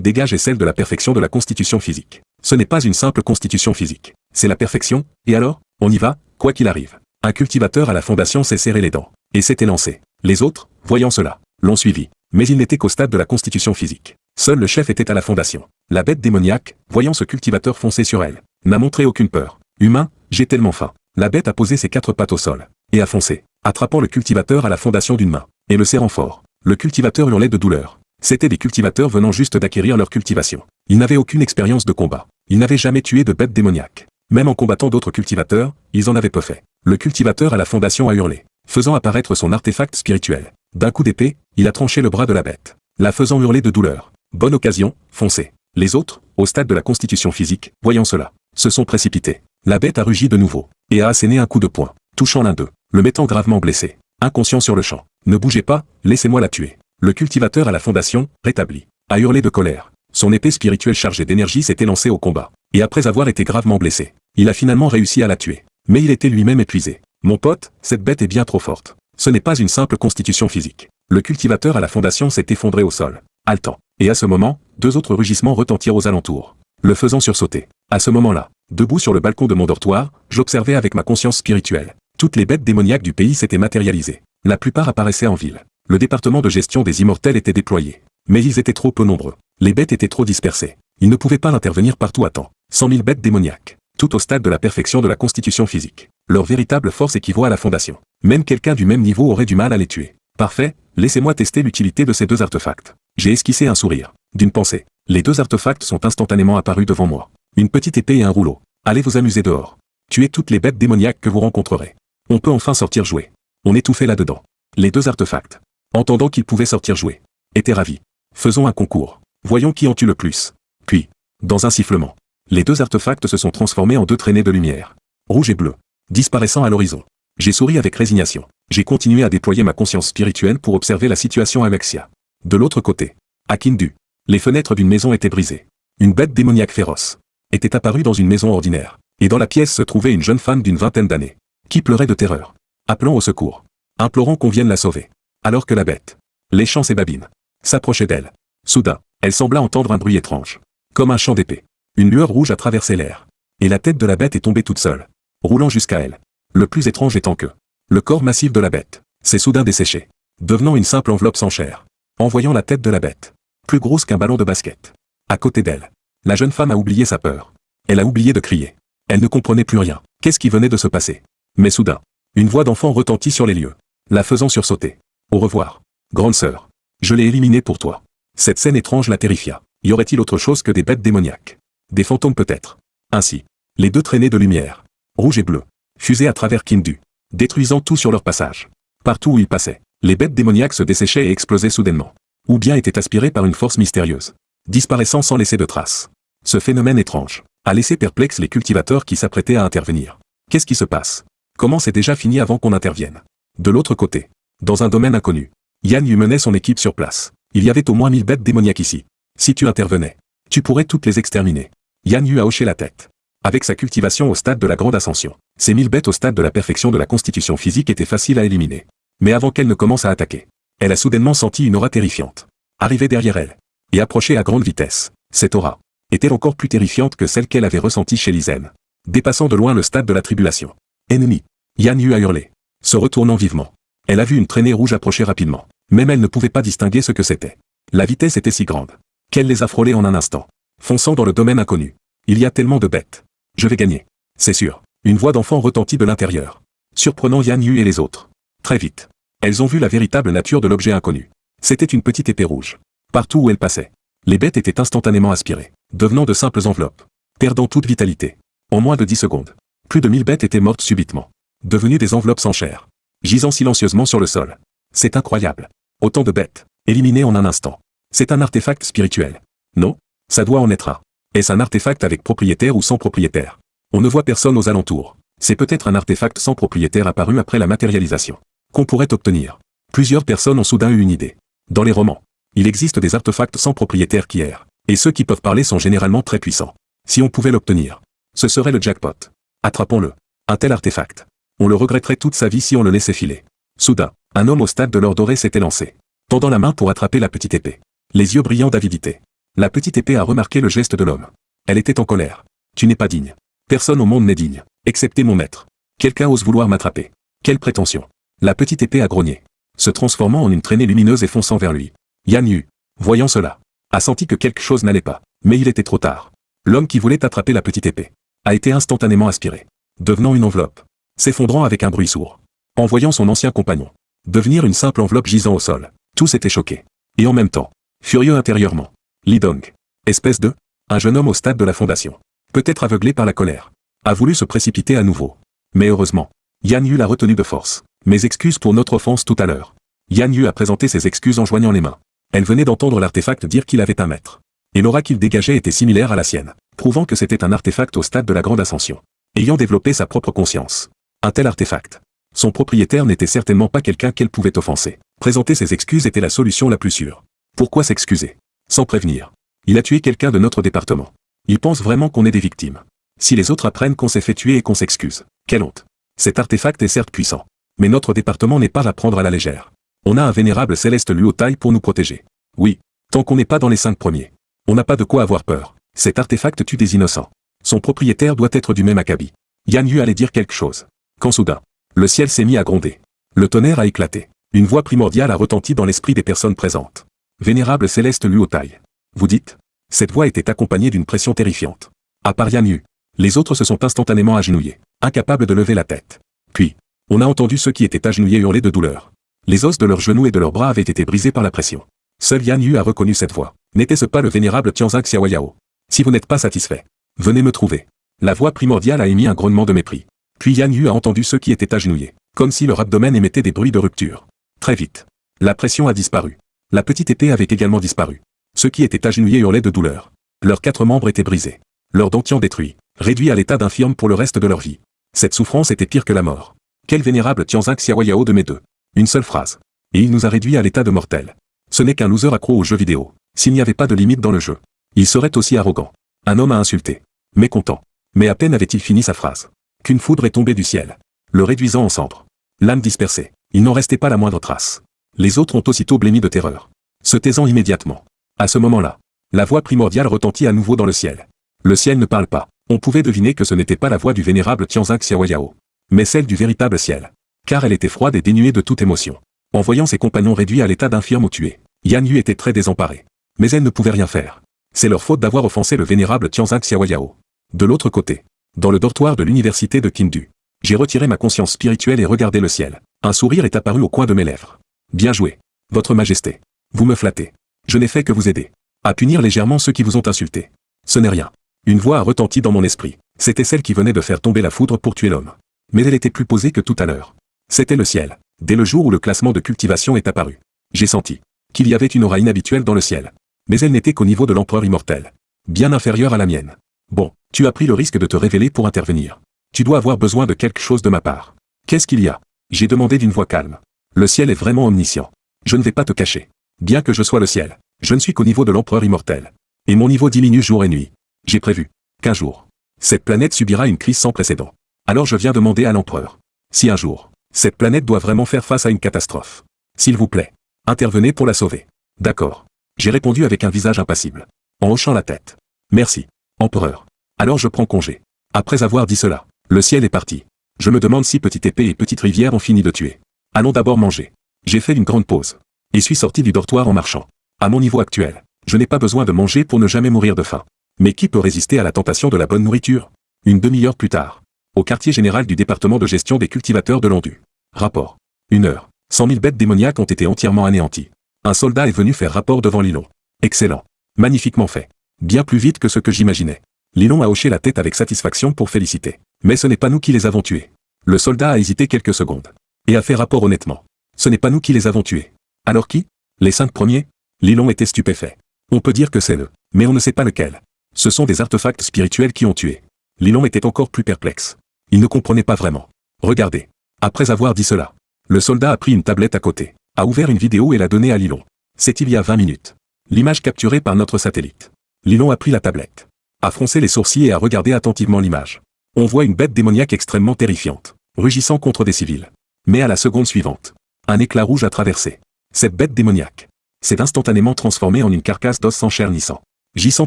dégage est celle de la perfection de la constitution physique. Ce n'est pas une simple constitution physique. C'est la perfection, et alors, on y va, quoi qu'il arrive. Un cultivateur à la fondation s'est serré les dents, et s'est élancé. Les autres, voyant cela, l'ont suivi. Mais il n'était qu'au stade de la constitution physique. Seul le chef était à la fondation. La bête démoniaque, voyant ce cultivateur foncer sur elle, n'a montré aucune peur. Humain, j'ai tellement faim. La bête a posé ses 4 pattes au sol, et a foncé, attrapant le cultivateur à la fondation d'une main, et le serrant fort. Le cultivateur hurlait de douleur. C'étaient des cultivateurs venant juste d'acquérir leur cultivation. Ils n'avaient aucune expérience de combat. Ils n'avaient jamais tué de bêtes démoniaques. Même en combattant d'autres cultivateurs, ils en avaient peu fait. Le cultivateur à la fondation a hurlé, faisant apparaître son artefact spirituel. D'un coup d'épée, il a tranché le bras de la bête, la faisant hurler de douleur. Bonne occasion, foncez. Les autres, au stade de la constitution physique, voyant cela, se sont précipités. La bête a rugi de nouveau, et a asséné un coup de poing, touchant l'un d'eux, le mettant gravement blessé. Inconscient sur le champ. Ne bougez pas, laissez-moi la tuer. Le cultivateur à la fondation, rétabli, a hurlé de colère. Son épée spirituelle chargée d'énergie s'était lancée au combat. Et après avoir été gravement blessé, il a finalement réussi à la tuer. Mais il était lui-même épuisé. Mon pote, cette bête est bien trop forte. Ce n'est pas une simple constitution physique. Le cultivateur à la fondation s'est effondré au sol, haletant. Et à ce moment, 2 autres rugissements retentirent aux alentours, le faisant sursauter. À ce moment-là, debout sur le balcon de mon dortoir, j'observais avec ma conscience spirituelle. Toutes les bêtes démoniaques du pays s'étaient matérialisées. La plupart apparaissaient en ville. Le département de gestion des immortels était déployé. Mais ils étaient trop peu nombreux. Les bêtes étaient trop dispersées. Ils ne pouvaient pas intervenir partout à temps. 100 000 bêtes démoniaques. Tout au stade de la perfection de la constitution physique. Leur véritable force équivaut à la fondation. Même quelqu'un du même niveau aurait du mal à les tuer. Parfait, laissez-moi tester l'utilité de ces 2 artefacts. J'ai esquissé un sourire. D'une pensée. Les 2 artefacts sont instantanément apparus devant moi. Une petite épée et un rouleau. Allez vous amuser dehors. Tuez toutes les bêtes démoniaques que vous rencontrerez. On peut enfin sortir jouer. On étouffait là-dedans. Les deux artefacts, entendant qu'ils pouvaient sortir jouer, étaient ravis. Faisons un concours. Voyons qui en tue le plus. Puis, dans un sifflement, les deux artefacts se sont transformés en deux traînées de lumière, rouge et bleu, disparaissant à l'horizon. J'ai souri avec résignation. J'ai continué à déployer ma conscience spirituelle pour observer la situation à Mexia. De l'autre côté, à Kindu, les fenêtres d'une maison étaient brisées. Une bête démoniaque féroce était apparue dans une maison ordinaire, et dans la pièce se trouvait une jeune femme d'une vingtaine d'années, qui pleurait de terreur, appelant au secours, implorant qu'on vienne la sauver. Alors que la bête, léchant ses babines, s'approchait d'elle. Soudain, elle sembla entendre un bruit étrange, comme un chant d'épée. Une lueur rouge a traversé l'air, et la tête de la bête est tombée toute seule, roulant jusqu'à elle. Le plus étrange étant que le corps massif de la bête s'est soudain desséché, devenant une simple enveloppe sans chair. En voyant la tête de la bête, plus grosse qu'un ballon de basket, à côté d'elle, la jeune femme a oublié sa peur. Elle a oublié de crier. Elle ne comprenait plus rien. Qu'est-ce qui venait de se passer? Mais soudain, une voix d'enfant retentit sur les lieux, la faisant sursauter. Au revoir, grande sœur. Je l'ai éliminée pour toi. Cette scène étrange la terrifia. Y aurait-il autre chose que des bêtes démoniaques? Des fantômes peut-être. Ainsi, les deux traînées de lumière, rouge et bleu, fusaient à travers Kindu, détruisant tout sur leur passage. Partout où ils passaient, les bêtes démoniaques se desséchaient et explosaient soudainement, ou bien étaient aspirées par une force mystérieuse, disparaissant sans laisser de traces. Ce phénomène étrange a laissé perplexes les cultivateurs qui s'apprêtaient à intervenir. Qu'est-ce qui se passe? Comment c'est déjà fini avant qu'on intervienne? De l'autre côté, dans un domaine inconnu, Yan Yu menait son équipe sur place. Il y avait au moins 1000 bêtes démoniaques ici. Si tu intervenais, tu pourrais toutes les exterminer. Yan Yu a hoché la tête. Avec sa cultivation au stade de la grande ascension, ces 1000 bêtes au stade de la perfection de la constitution physique étaient faciles à éliminer. Mais avant qu'elle ne commence à attaquer, elle a soudainement senti une aura terrifiante arriver derrière elle et approcher à grande vitesse. Cette aura était encore plus terrifiante que celle qu'elle avait ressentie chez Lizen, dépassant de loin le stade de la tribulation. Ennemi! Yan Yu a hurlé, se retournant vivement. Elle a vu une traînée rouge approcher rapidement. Même elle ne pouvait pas distinguer ce que c'était. La vitesse était si grande qu'elle les a frôlés en un instant, fonçant dans le domaine inconnu. Il y a tellement de bêtes. Je vais gagner. C'est sûr. Une voix d'enfant retentit de l'intérieur, surprenant Yan Yu et les autres. Très vite, elles ont vu la véritable nature de l'objet inconnu. C'était une petite épée rouge. Partout où elle passait, les bêtes étaient instantanément aspirées, devenant de simples enveloppes, perdant toute vitalité. En moins de 10 secondes, plus de 1000 bêtes étaient mortes subitement, devenues des enveloppes sans chair, gisant silencieusement sur le sol. C'est incroyable. Autant de bêtes, éliminées en un instant. C'est un artefact spirituel. Non? Ça doit en être un. Est-ce un artefact avec propriétaire ou sans propriétaire? On ne voit personne aux alentours. C'est peut-être un artefact sans propriétaire apparu après la matérialisation, qu'on pourrait obtenir. Plusieurs personnes ont soudain eu une idée. Dans les romans, il existe des artefacts sans propriétaire qui errent, et ceux qui peuvent parler sont généralement très puissants. Si on pouvait l'obtenir, ce serait le jackpot. Attrapons-le. Un tel artefact. On le regretterait toute sa vie si on le laissait filer. Soudain, un homme au stade de l'or doré s'était lancé, tendant la main pour attraper la petite épée, les yeux brillants d'avidité. La petite épée a remarqué le geste de l'homme. Elle était en colère. Tu n'es pas digne. Personne au monde n'est digne, excepté mon maître. Quelqu'un ose vouloir m'attraper. Quelle prétention. La petite épée a grogné, se transformant en une traînée lumineuse et fonçant vers lui. Yan Yu, voyant cela, a senti que quelque chose n'allait pas, mais il était trop tard. L'homme qui voulait attraper la petite épée a été instantanément aspiré, devenant une enveloppe, s'effondrant avec un bruit sourd. En voyant son ancien compagnon devenir une simple enveloppe gisant au sol, tous étaient choqués. Et en même temps, furieux intérieurement. Li Dong, espèce de, un jeune homme au stade de la fondation, peut-être aveuglé par la colère, a voulu se précipiter à nouveau. Mais heureusement, Yan Yu l'a retenu de force. Mes excuses pour notre offense tout à l'heure. Yan Yu a présenté ses excuses en joignant les mains. Elle venait d'entendre l'artefact dire qu'il avait un maître. Et l'aura qu'il dégageait était similaire à la sienne, prouvant que c'était un artefact au stade de la grande ascension, ayant développé sa propre conscience. Un tel artefact. Son propriétaire n'était certainement pas quelqu'un qu'elle pouvait offenser. Présenter ses excuses était la solution la plus sûre. Pourquoi s'excuser? Sans prévenir. Il a tué quelqu'un de notre département. Il pense vraiment qu'on est des victimes. Si les autres apprennent qu'on s'est fait tuer et qu'on s'excuse, quelle honte. Cet artefact est certes puissant, mais notre département n'est pas à prendre à la légère. On a un vénérable céleste Luo Tai pour nous protéger. Oui, tant qu'on n'est pas dans les 5 premiers. On n'a pas de quoi avoir peur. Cet artefact tue des innocents. Son propriétaire doit être du même acabit. Yan Yu allait dire quelque chose. Quand soudain, le ciel s'est mis à gronder. Le tonnerre a éclaté. Une voix primordiale a retenti dans l'esprit des personnes présentes. Vénérable céleste Luo Tai. Vous dites? Cette voix était accompagnée d'une pression terrifiante. À part Yan Yu, les autres se sont instantanément agenouillés, incapables de lever la tête. Puis, on a entendu ceux qui étaient agenouillés hurler de douleur. Les os de leurs genoux et de leurs bras avaient été brisés par la pression. Seul Yan Yu a reconnu cette voix. N'était-ce pas le vénérable Tianzing Xiaoyao? Si vous n'êtes pas satisfait, Venez me trouver. La voix primordiale a émis un grognement de mépris. Puis Yan Yu a entendu ceux qui étaient agenouillés, comme si leur abdomen émettait des bruits de rupture. Très vite. La pression a disparu. La petite épée avait également disparu. Ceux qui étaient agenouillés hurlaient de douleur. Leurs 4 membres étaient brisés. Leurs dentiers détruits, réduits à l'état d'infirme pour le reste de leur vie. Cette souffrance était pire que la mort. Quel vénérable Tianzing Xiaoyao de mes deux. Une seule phrase. Et il nous a réduits à l'état de mortels. Ce n'est qu'un loser accro aux jeux vidéo. S'il n'y avait pas de limite dans le jeu, il serait aussi arrogant. Un homme a insulté. Mécontent. Mais à peine avait-il fini sa phrase qu'une foudre est tombée du ciel, le réduisant en cendres. L'âme dispersée. Il n'en restait pas la moindre trace. Les autres ont aussitôt blêmi de terreur, se taisant immédiatement. À ce moment-là, la voix primordiale retentit à nouveau dans le ciel. Le ciel ne parle pas. On pouvait deviner que ce n'était pas la voix du vénérable Tianzing Xiaoyao, mais celle du véritable ciel. Car elle était froide et dénuée de toute émotion. En voyant ses compagnons réduits à l'état d'infirme ou tués, Yan Yu était très désemparée. Mais elle ne pouvait rien faire. C'est leur faute d'avoir offensé le vénérable Tianzing Xiaoyao. De l'autre côté, dans le dortoir de l'université de Qingdu, j'ai retiré ma conscience spirituelle et regardé le ciel. Un sourire est apparu au coin de mes lèvres. Bien joué, Votre Majesté. Vous me flattez. Je n'ai fait que vous aider à punir légèrement ceux qui vous ont insulté. Ce n'est rien. Une voix a retenti dans mon esprit. C'était celle qui venait de faire tomber la foudre pour tuer l'homme. Mais elle était plus posée que tout à l'heure. C'était le ciel. Dès le jour où le classement de cultivation est apparu, j'ai senti qu'il y avait une aura inhabituelle dans le ciel. Mais elle n'était qu'au niveau de l'empereur immortel. Bien inférieure à la mienne. Bon, tu as pris le risque de te révéler pour intervenir. Tu dois avoir besoin de quelque chose de ma part. Qu'est-ce qu'il y a? J'ai demandé d'une voix calme. Le ciel est vraiment omniscient. Je ne vais pas te cacher. Bien que je sois le ciel, je ne suis qu'au niveau de l'empereur immortel. Et mon niveau diminue jour et nuit. J'ai prévu qu'un jour, cette planète subira une crise sans précédent. Alors je viens demander à l'empereur si un jour, cette planète doit vraiment faire face à une catastrophe. S'il vous plaît, intervenez pour la sauver. D'accord. J'ai répondu avec un visage impassible, en hochant la tête. Merci, empereur. Alors je prends congé. Après avoir dit cela, le ciel est parti. Je me demande si Petite Épée et Petite Rivière ont fini de tuer. Allons d'abord manger. J'ai fait une grande pause. Et suis sorti du dortoir en marchant. À mon niveau actuel, je n'ai pas besoin de manger pour ne jamais mourir de faim. Mais qui peut résister à la tentation de la bonne nourriture? Une demi-heure plus tard. Au quartier général du département de gestion des cultivateurs de Landu. Rapport. 1 heure. 100 000 bêtes démoniaques ont été entièrement anéanties. Un soldat est venu faire rapport devant Lilon. Excellent. Magnifiquement fait. Bien plus vite que ce que j'imaginais. Lilon a hoché la tête avec satisfaction pour féliciter. Mais ce n'est pas nous qui les avons tués. Le soldat a hésité quelques secondes. Et a fait rapport honnêtement. Ce n'est pas nous qui les avons tués. Alors qui? Les 5 premiers? Lilon était stupéfait. On peut dire que c'est eux. Mais on ne sait pas lequel. Ce sont des artefacts spirituels qui ont tué. Lilon était encore plus perplexe. Il ne comprenait pas vraiment. Regardez. Après avoir dit cela, le soldat a pris une tablette à côté, a ouvert une vidéo et l'a donnée à Lilon. C'est il y a 20 minutes. L'image capturée par notre satellite. Lilon a pris la tablette, a froncé les sourcils et a regardé attentivement l'image. On voit une bête démoniaque extrêmement terrifiante, rugissant contre des civils. Mais à la seconde suivante, un éclat rouge a traversé. Cette bête démoniaque s'est instantanément transformée en une carcasse d'os sans chair ni sang, gissant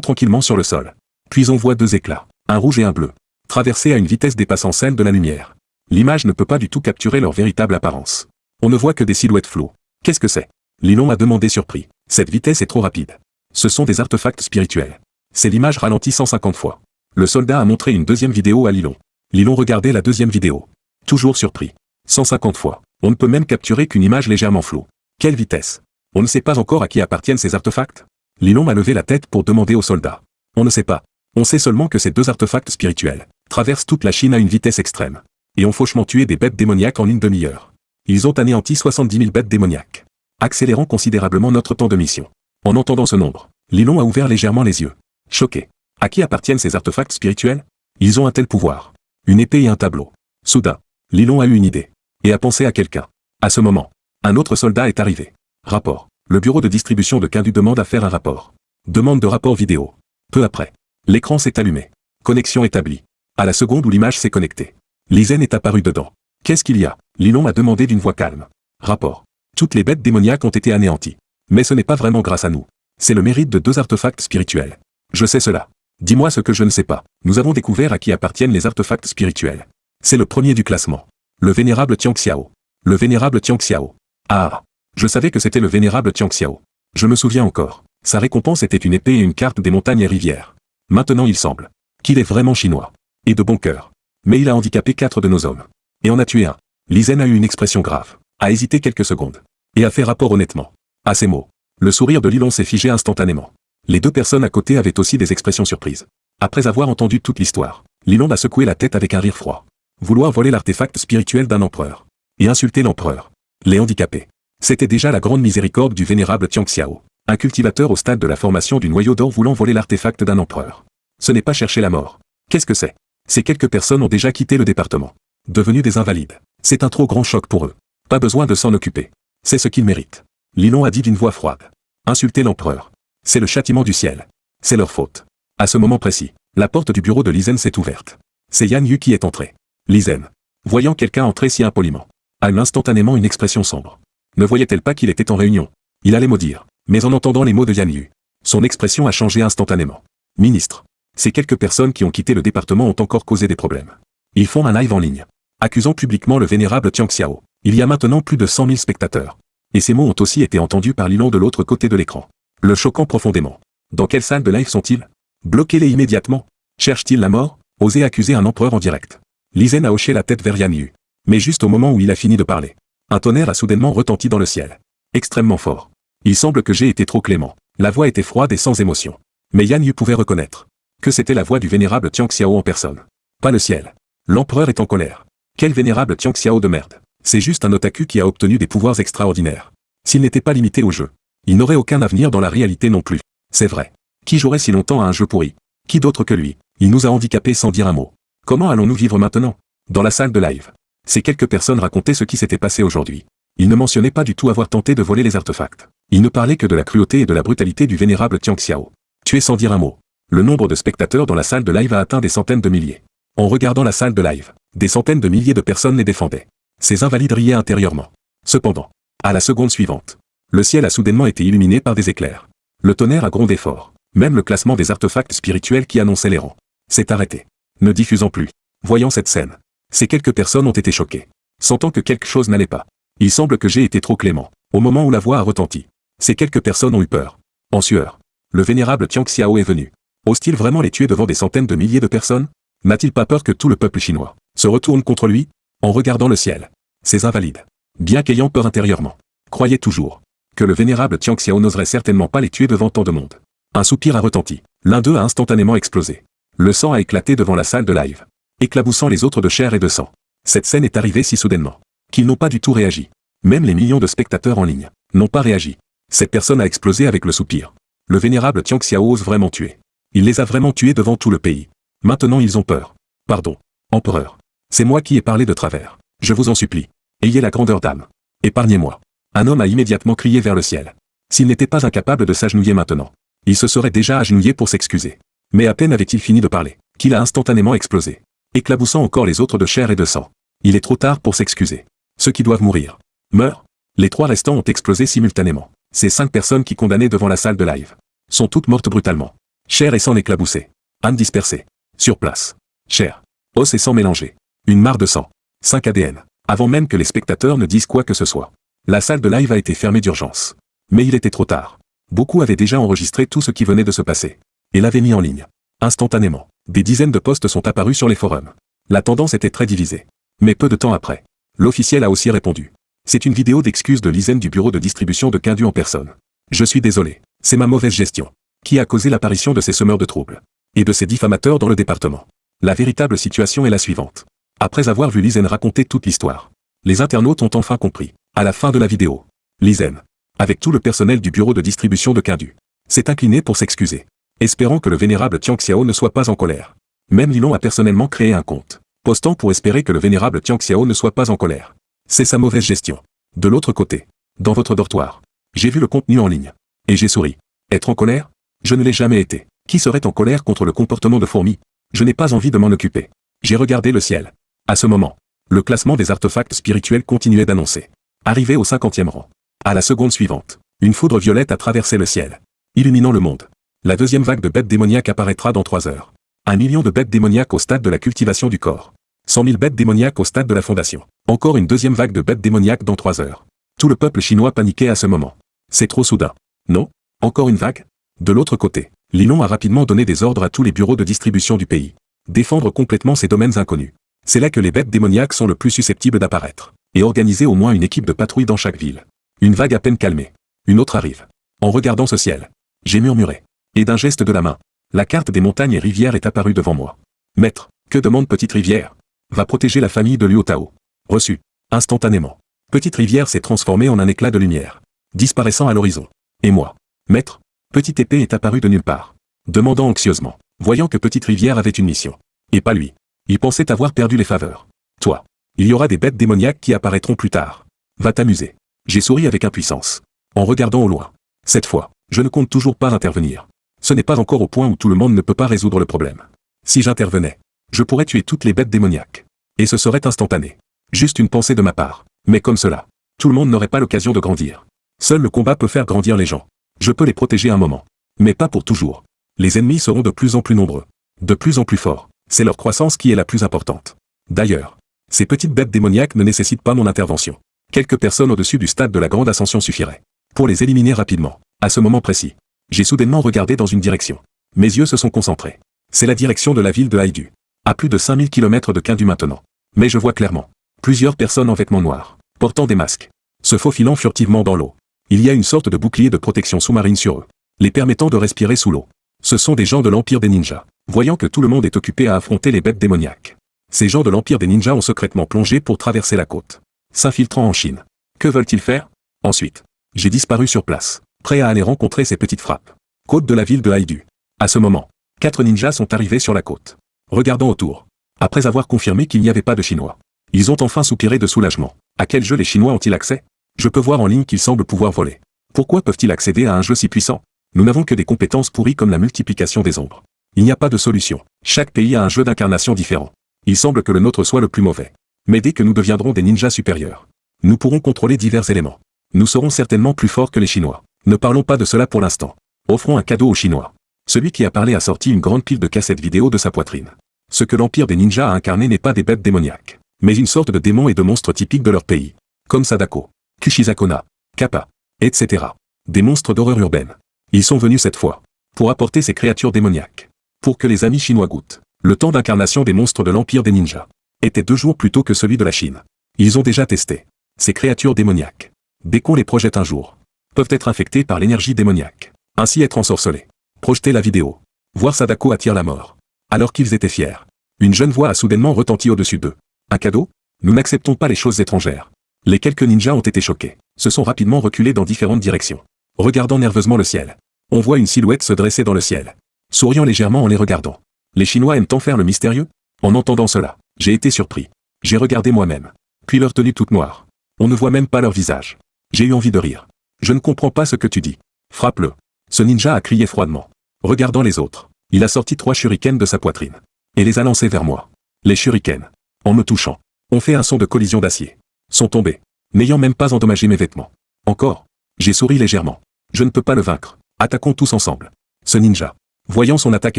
tranquillement sur le sol. Puis on voit 2 éclats, un rouge et un bleu, traversés à une vitesse dépassant celle de la lumière. L'image ne peut pas du tout capturer leur véritable apparence. On ne voit que des silhouettes floues. Qu'est-ce que c'est? Lilon a demandé surpris. Cette vitesse est trop rapide. Ce sont des artefacts spirituels. C'est l'image ralentie 150 fois. Le soldat a montré une deuxième vidéo à Lilon. Lilon regardait la deuxième vidéo. Toujours surpris. 150 fois. On ne peut même capturer qu'une image légèrement floue. Quelle vitesse? On ne sait pas encore à qui appartiennent ces artefacts? Lilon a levé la tête pour demander au soldat. On ne sait pas. On sait seulement que ces 2 artefacts spirituels traversent toute la Chine à une vitesse extrême. Et ont fauchement tué des bêtes démoniaques en une demi-heure. Ils ont anéanti 70 000 bêtes démoniaques, accélérant considérablement notre temps de mission. En entendant ce nombre, Lilon a ouvert légèrement les yeux. Choqué. À qui appartiennent ces artefacts spirituels? Ils ont un tel pouvoir. Une épée et un tableau. Soudain, Lilon a eu une idée. Et a pensé à quelqu'un. À ce moment, un autre soldat est arrivé. Rapport. Le bureau de distribution de Qingdu demande à faire un rapport. Demande de rapport vidéo. Peu après, l'écran s'est allumé. Connexion établie. À la seconde où l'image s'est connectée, Lizen est apparu dedans. Qu'est-ce qu'il y a? Lilon a demandé d'une voix calme. Rapport. Toutes les bêtes démoniaques ont été anéanties. Mais ce n'est pas vraiment grâce à nous. C'est le mérite de 2 artefacts spirituels. Je sais cela. Dis-moi ce que je ne sais pas. Nous avons découvert à qui appartiennent les artefacts spirituels. C'est le premier du classement. Le vénérable Tianxiao. Le vénérable Tianxiao. Ah. Je savais que c'était le vénérable Tianxiao. Je me souviens encore. Sa récompense était une épée et une carte des montagnes et rivières. Maintenant il semble qu'il est vraiment chinois. Et de bon cœur. Mais il a handicapé 4 de nos hommes. Et en a tué un. Lizen a eu une expression grave, a hésité quelques secondes. Et a fait rapport honnêtement. À ces mots, le sourire de Lilon s'est figé instantanément. Les 2 personnes à côté avaient aussi des expressions surprises. Après avoir entendu toute l'histoire, Lilong a secoué la tête avec un rire froid. Vouloir voler l'artefact spirituel d'un empereur. Et insulter l'empereur. Les handicapés. C'était déjà la grande miséricorde du vénérable Tian Xiao, un cultivateur au stade de la formation du noyau d'or voulant voler l'artefact d'un empereur. Ce n'est pas chercher la mort. Qu'est-ce que c'est? Ces quelques personnes ont déjà quitté le département. Devenus des invalides. C'est un trop grand choc pour eux. Pas besoin de s'en occuper. C'est ce qu'ils méritent. Lilong a dit d'une voix froide. Insulter l'empereur. C'est le châtiment du ciel. C'est leur faute. À ce moment précis, la porte du bureau de Li Zhen s'est ouverte. C'est Yan Yu qui est entré. Li Zhen, voyant quelqu'un entrer si impoliment, a eu instantanément une expression sombre. Ne voyait-elle pas qu'il était en réunion? Il allait maudire. Mais en entendant les mots de Yan Yu, son expression a changé instantanément. Ministre. Ces quelques personnes qui ont quitté le département ont encore causé des problèmes. Ils font un live en ligne, accusant publiquement le vénérable Tian Xiao. Il y a maintenant plus de 100 000 spectateurs. Et ces mots ont aussi été entendus par Lilong de l'autre côté de l'écran. Le choquant profondément. Dans quelle salle de live sont-ils? Bloquez-les immédiatement. Cherchent-ils la mort? Osez accuser un empereur en direct. Li Zhen a hoché la tête vers Yan Yu. Mais juste au moment où il a fini de parler, un tonnerre a soudainement retenti dans le ciel. Extrêmement fort. Il semble que j'ai été trop clément. La voix était froide et sans émotion. Mais Yan Yu pouvait reconnaître que c'était la voix du vénérable Tian Xiao en personne. Pas le ciel. L'empereur est en colère. Quel vénérable Tian Xiao de merde. C'est juste un otaku qui a obtenu des pouvoirs extraordinaires. S'il n'était pas limité au jeu, il n'aurait aucun avenir dans la réalité non plus. C'est vrai. Qui jouerait si longtemps à un jeu pourri? Qui d'autre que lui? Il nous a handicapés sans dire un mot. Comment allons-nous vivre maintenant? Dans la salle de live. Ces quelques personnes racontaient ce qui s'était passé aujourd'hui. Ils ne mentionnaient pas du tout avoir tenté de voler les artefacts. Ils ne parlaient que de la cruauté et de la brutalité du vénérable Tian Xiao. Tué sans dire un mot. Le nombre de spectateurs dans la salle de live a atteint des centaines de milliers. En regardant la salle de live, des centaines de milliers de personnes les défendaient. Ces invalides riaient intérieurement. Cependant, à la seconde suivante, le ciel a soudainement été illuminé par des éclairs. Le tonnerre a grondé fort. Même le classement des artefacts spirituels qui annonçait les rangs s'est arrêté. Ne diffusant plus. Voyant cette scène, ces quelques personnes ont été choquées. Sentant que quelque chose n'allait pas. Il semble que j'ai été trop clément. Au moment où la voix a retenti, ces quelques personnes ont eu peur. En sueur, le vénérable Tian Xiao est venu. Ose-t-il vraiment les tuer devant des centaines de milliers de personnes? N'a-t-il pas peur que tout le peuple chinois se retourne contre lui? En regardant le ciel, ces invalides, bien qu'ayant peur intérieurement, croyaient toujours que le vénérable Tian Xiao n'oserait certainement pas les tuer devant tant de monde. Un soupir a retenti. L'un d'eux a instantanément explosé. Le sang a éclaté devant la salle de live, éclaboussant les autres de chair et de sang. Cette scène est arrivée si soudainement qu'ils n'ont pas du tout réagi. Même les millions de spectateurs en ligne n'ont pas réagi. Cette personne a explosé avec le soupir. Le vénérable Tian Xiao ose vraiment tuer. Il les a vraiment tués devant tout le pays. Maintenant ils ont peur. Pardon, empereur. C'est moi qui ai parlé de travers. Je vous en supplie. Ayez la grandeur d'âme. Épargnez-moi. Un homme a immédiatement crié vers le ciel. S'il n'était pas incapable de s'agenouiller maintenant, il se serait déjà agenouillé pour s'excuser. Mais à peine avait-il fini de parler, qu'il a instantanément explosé, éclaboussant encore les autres de chair et de sang. Il est trop tard pour s'excuser. Ceux qui doivent mourir meurent. Les trois restants ont explosé simultanément. Ces 5 personnes qui condamnaient devant la salle de live sont toutes mortes brutalement. Chair et sang éclaboussés. Âmes dispersées. Sur place. Chair. Os et sang mélangés. Une mare de sang. 5 ADN. Avant même que les spectateurs ne disent quoi que ce soit. La salle de live a été fermée d'urgence. Mais il était trop tard. Beaucoup avaient déjà enregistré tout ce qui venait de se passer. Et l'avaient mis en ligne. Instantanément, des dizaines de posts sont apparus sur les forums. La tendance était très divisée. Mais peu de temps après, l'officiel a aussi répondu. C'est une vidéo d'excuses de Li Zhen du bureau de distribution de Qingdu en personne. Je suis désolé. C'est ma mauvaise gestion qui a causé l'apparition de ces semeurs de troubles et de ces diffamateurs dans le département. La véritable situation est la suivante. Après avoir vu Li Zhen raconter toute l'histoire, les internautes ont enfin compris. À la fin de la vidéo, Li Zhen, avec tout le personnel du bureau de distribution de Qingdu, s'est incliné pour s'excuser, espérant que le vénérable Tian Xiao ne soit pas en colère. Même Lilong a personnellement créé un compte, postant pour espérer que le vénérable Tian Xiao ne soit pas en colère. C'est sa mauvaise gestion. De l'autre côté, dans votre dortoir, j'ai vu le contenu en ligne, et j'ai souri. Être en colère? Je ne l'ai jamais été. Qui serait en colère contre le comportement de fourmis? Je n'ai pas envie de m'en occuper. J'ai regardé le ciel. À ce moment, le classement des artefacts spirituels continuait d'annoncer. Arrivé au 50e rang. À la seconde suivante, une foudre violette a traversé le ciel, illuminant le monde. La deuxième vague de bêtes démoniaques apparaîtra dans 3 heures. 1 million de bêtes démoniaques au stade de la cultivation du corps. 100 000 bêtes démoniaques au stade de la fondation. Encore une deuxième vague de bêtes démoniaques dans 3 heures. Tout le peuple chinois paniquait à ce moment. C'est trop soudain. Non? Encore une vague? De l'autre côté, Lilong a rapidement donné des ordres à tous les bureaux de distribution du pays. Défendre complètement ces domaines inconnus. C'est là que les bêtes démoniaques sont le plus susceptibles d'apparaître. Et organiser au moins une équipe de patrouille dans chaque ville. Une vague à peine calmée. Une autre arrive. En regardant ce ciel, j'ai murmuré. Et d'un geste de la main, La carte des montagnes et rivières est apparue devant moi. Maître, que demande Petite Rivière? Va protéger la famille de Liu Tao. Reçu. Instantanément. Petite Rivière s'est transformée en un éclat de lumière, disparaissant à l'horizon. Et moi? Maître? Petite Épée est apparue de nulle part, demandant anxieusement, voyant que Petite Rivière avait une mission. Et pas lui. Il pensait avoir perdu les faveurs. Toi. Il y aura des bêtes démoniaques qui apparaîtront plus tard. Va t'amuser. J'ai souri avec impuissance, en regardant au loin. Cette fois, je ne compte toujours pas intervenir. Ce n'est pas encore au point où tout le monde ne peut pas résoudre le problème. Si j'intervenais, je pourrais tuer toutes les bêtes démoniaques. Et ce serait instantané. Juste une pensée de ma part. Mais comme cela, tout le monde n'aurait pas l'occasion de grandir. Seul le combat peut faire grandir les gens. Je peux les protéger un moment. Mais pas pour toujours. Les ennemis seront de plus en plus nombreux. De plus en plus forts. C'est leur croissance qui est la plus importante. D'ailleurs, ces petites bêtes démoniaques ne nécessitent pas mon intervention. Quelques personnes au-dessus du stade de la grande ascension suffiraient. Pour les éliminer rapidement. À ce moment précis, j'ai soudainement regardé dans une direction. Mes yeux se sont concentrés. C'est la direction de la ville de Haidu. À plus de 5000 km de Kindu maintenant. Mais je vois clairement. Plusieurs personnes en vêtements noirs, portant des masques, se faufilant furtivement dans l'eau. Il y a une sorte de bouclier de protection sous-marine sur eux, les permettant de respirer sous l'eau. Ce sont des gens de l'Empire des Ninjas, voyant que tout le monde est occupé à affronter les bêtes démoniaques. Ces gens de l'Empire des Ninjas ont secrètement plongé pour traverser la côte, s'infiltrant en Chine. Que veulent-ils faire? Ensuite, j'ai disparu sur place, prêt à aller rencontrer ces petites frappes. Côte de la ville de Haidu. À ce moment, 4 ninjas sont arrivés sur la côte. Regardant autour, après avoir confirmé qu'il n'y avait pas de Chinois, ils ont enfin soupiré de soulagement. À quel jeu les Chinois ont-ils accès? Je peux voir en ligne qu'ils semblent pouvoir voler. Pourquoi peuvent-ils accéder à un jeu si puissant? Nous n'avons que des compétences pourries comme la multiplication des ombres. Il n'y a pas de solution. Chaque pays a un jeu d'incarnation différent. Il semble que le nôtre soit le plus mauvais. Mais dès que nous deviendrons des ninjas supérieurs, nous pourrons contrôler divers éléments. Nous serons certainement plus forts que les Chinois. Ne parlons pas de cela pour l'instant. Offrons un cadeau aux Chinois. Celui qui a parlé a sorti une grande pile de cassettes vidéo de sa poitrine. Ce que l'Empire des Ninjas a incarné n'est pas des bêtes démoniaques, mais une sorte de démons et de monstres typiques de leur pays. Comme Sadako, Kushizakona, Kappa, etc. Des monstres d'horreur urbaine. Ils sont venus cette fois, pour apporter ces créatures démoniaques. Pour que les amis chinois goûtent. Le temps d'incarnation des monstres de l'Empire des Ninjas était 2 jours plus tôt que celui de la Chine. Ils ont déjà testé. Ces créatures démoniaques, dès qu'on les projette un jour, peuvent être infectées par l'énergie démoniaque. Ainsi être ensorcelés. Projeter la vidéo. Voir Sadako attire la mort. Alors qu'ils étaient fiers. Une jeune voix a soudainement retenti au-dessus d'eux. Un cadeau? Nous n'acceptons pas les choses étrangères. Les quelques ninjas ont été choqués, se sont rapidement reculés dans différentes directions. Regardant nerveusement le ciel. On voit une silhouette se dresser dans le ciel. Souriant légèrement en les regardant. Les Chinois aiment tant faire le mystérieux? En entendant cela, j'ai été surpris. J'ai regardé moi-même. Puis leur tenue toute noire. On ne voit même pas leur visage. J'ai eu envie de rire. Je ne comprends pas ce que tu dis. Frappe-le. Ce ninja a crié froidement. Regardant les autres, il a sorti 3 shurikens de sa poitrine. Et les a lancés vers moi. Les shurikens, en me touchant, ont fait un son de collision d'acier. Sont tombés, n'ayant même pas endommagé mes vêtements. Encore. J'ai souri légèrement. Je ne peux pas le vaincre. Attaquons tous ensemble. Ce ninja, voyant son attaque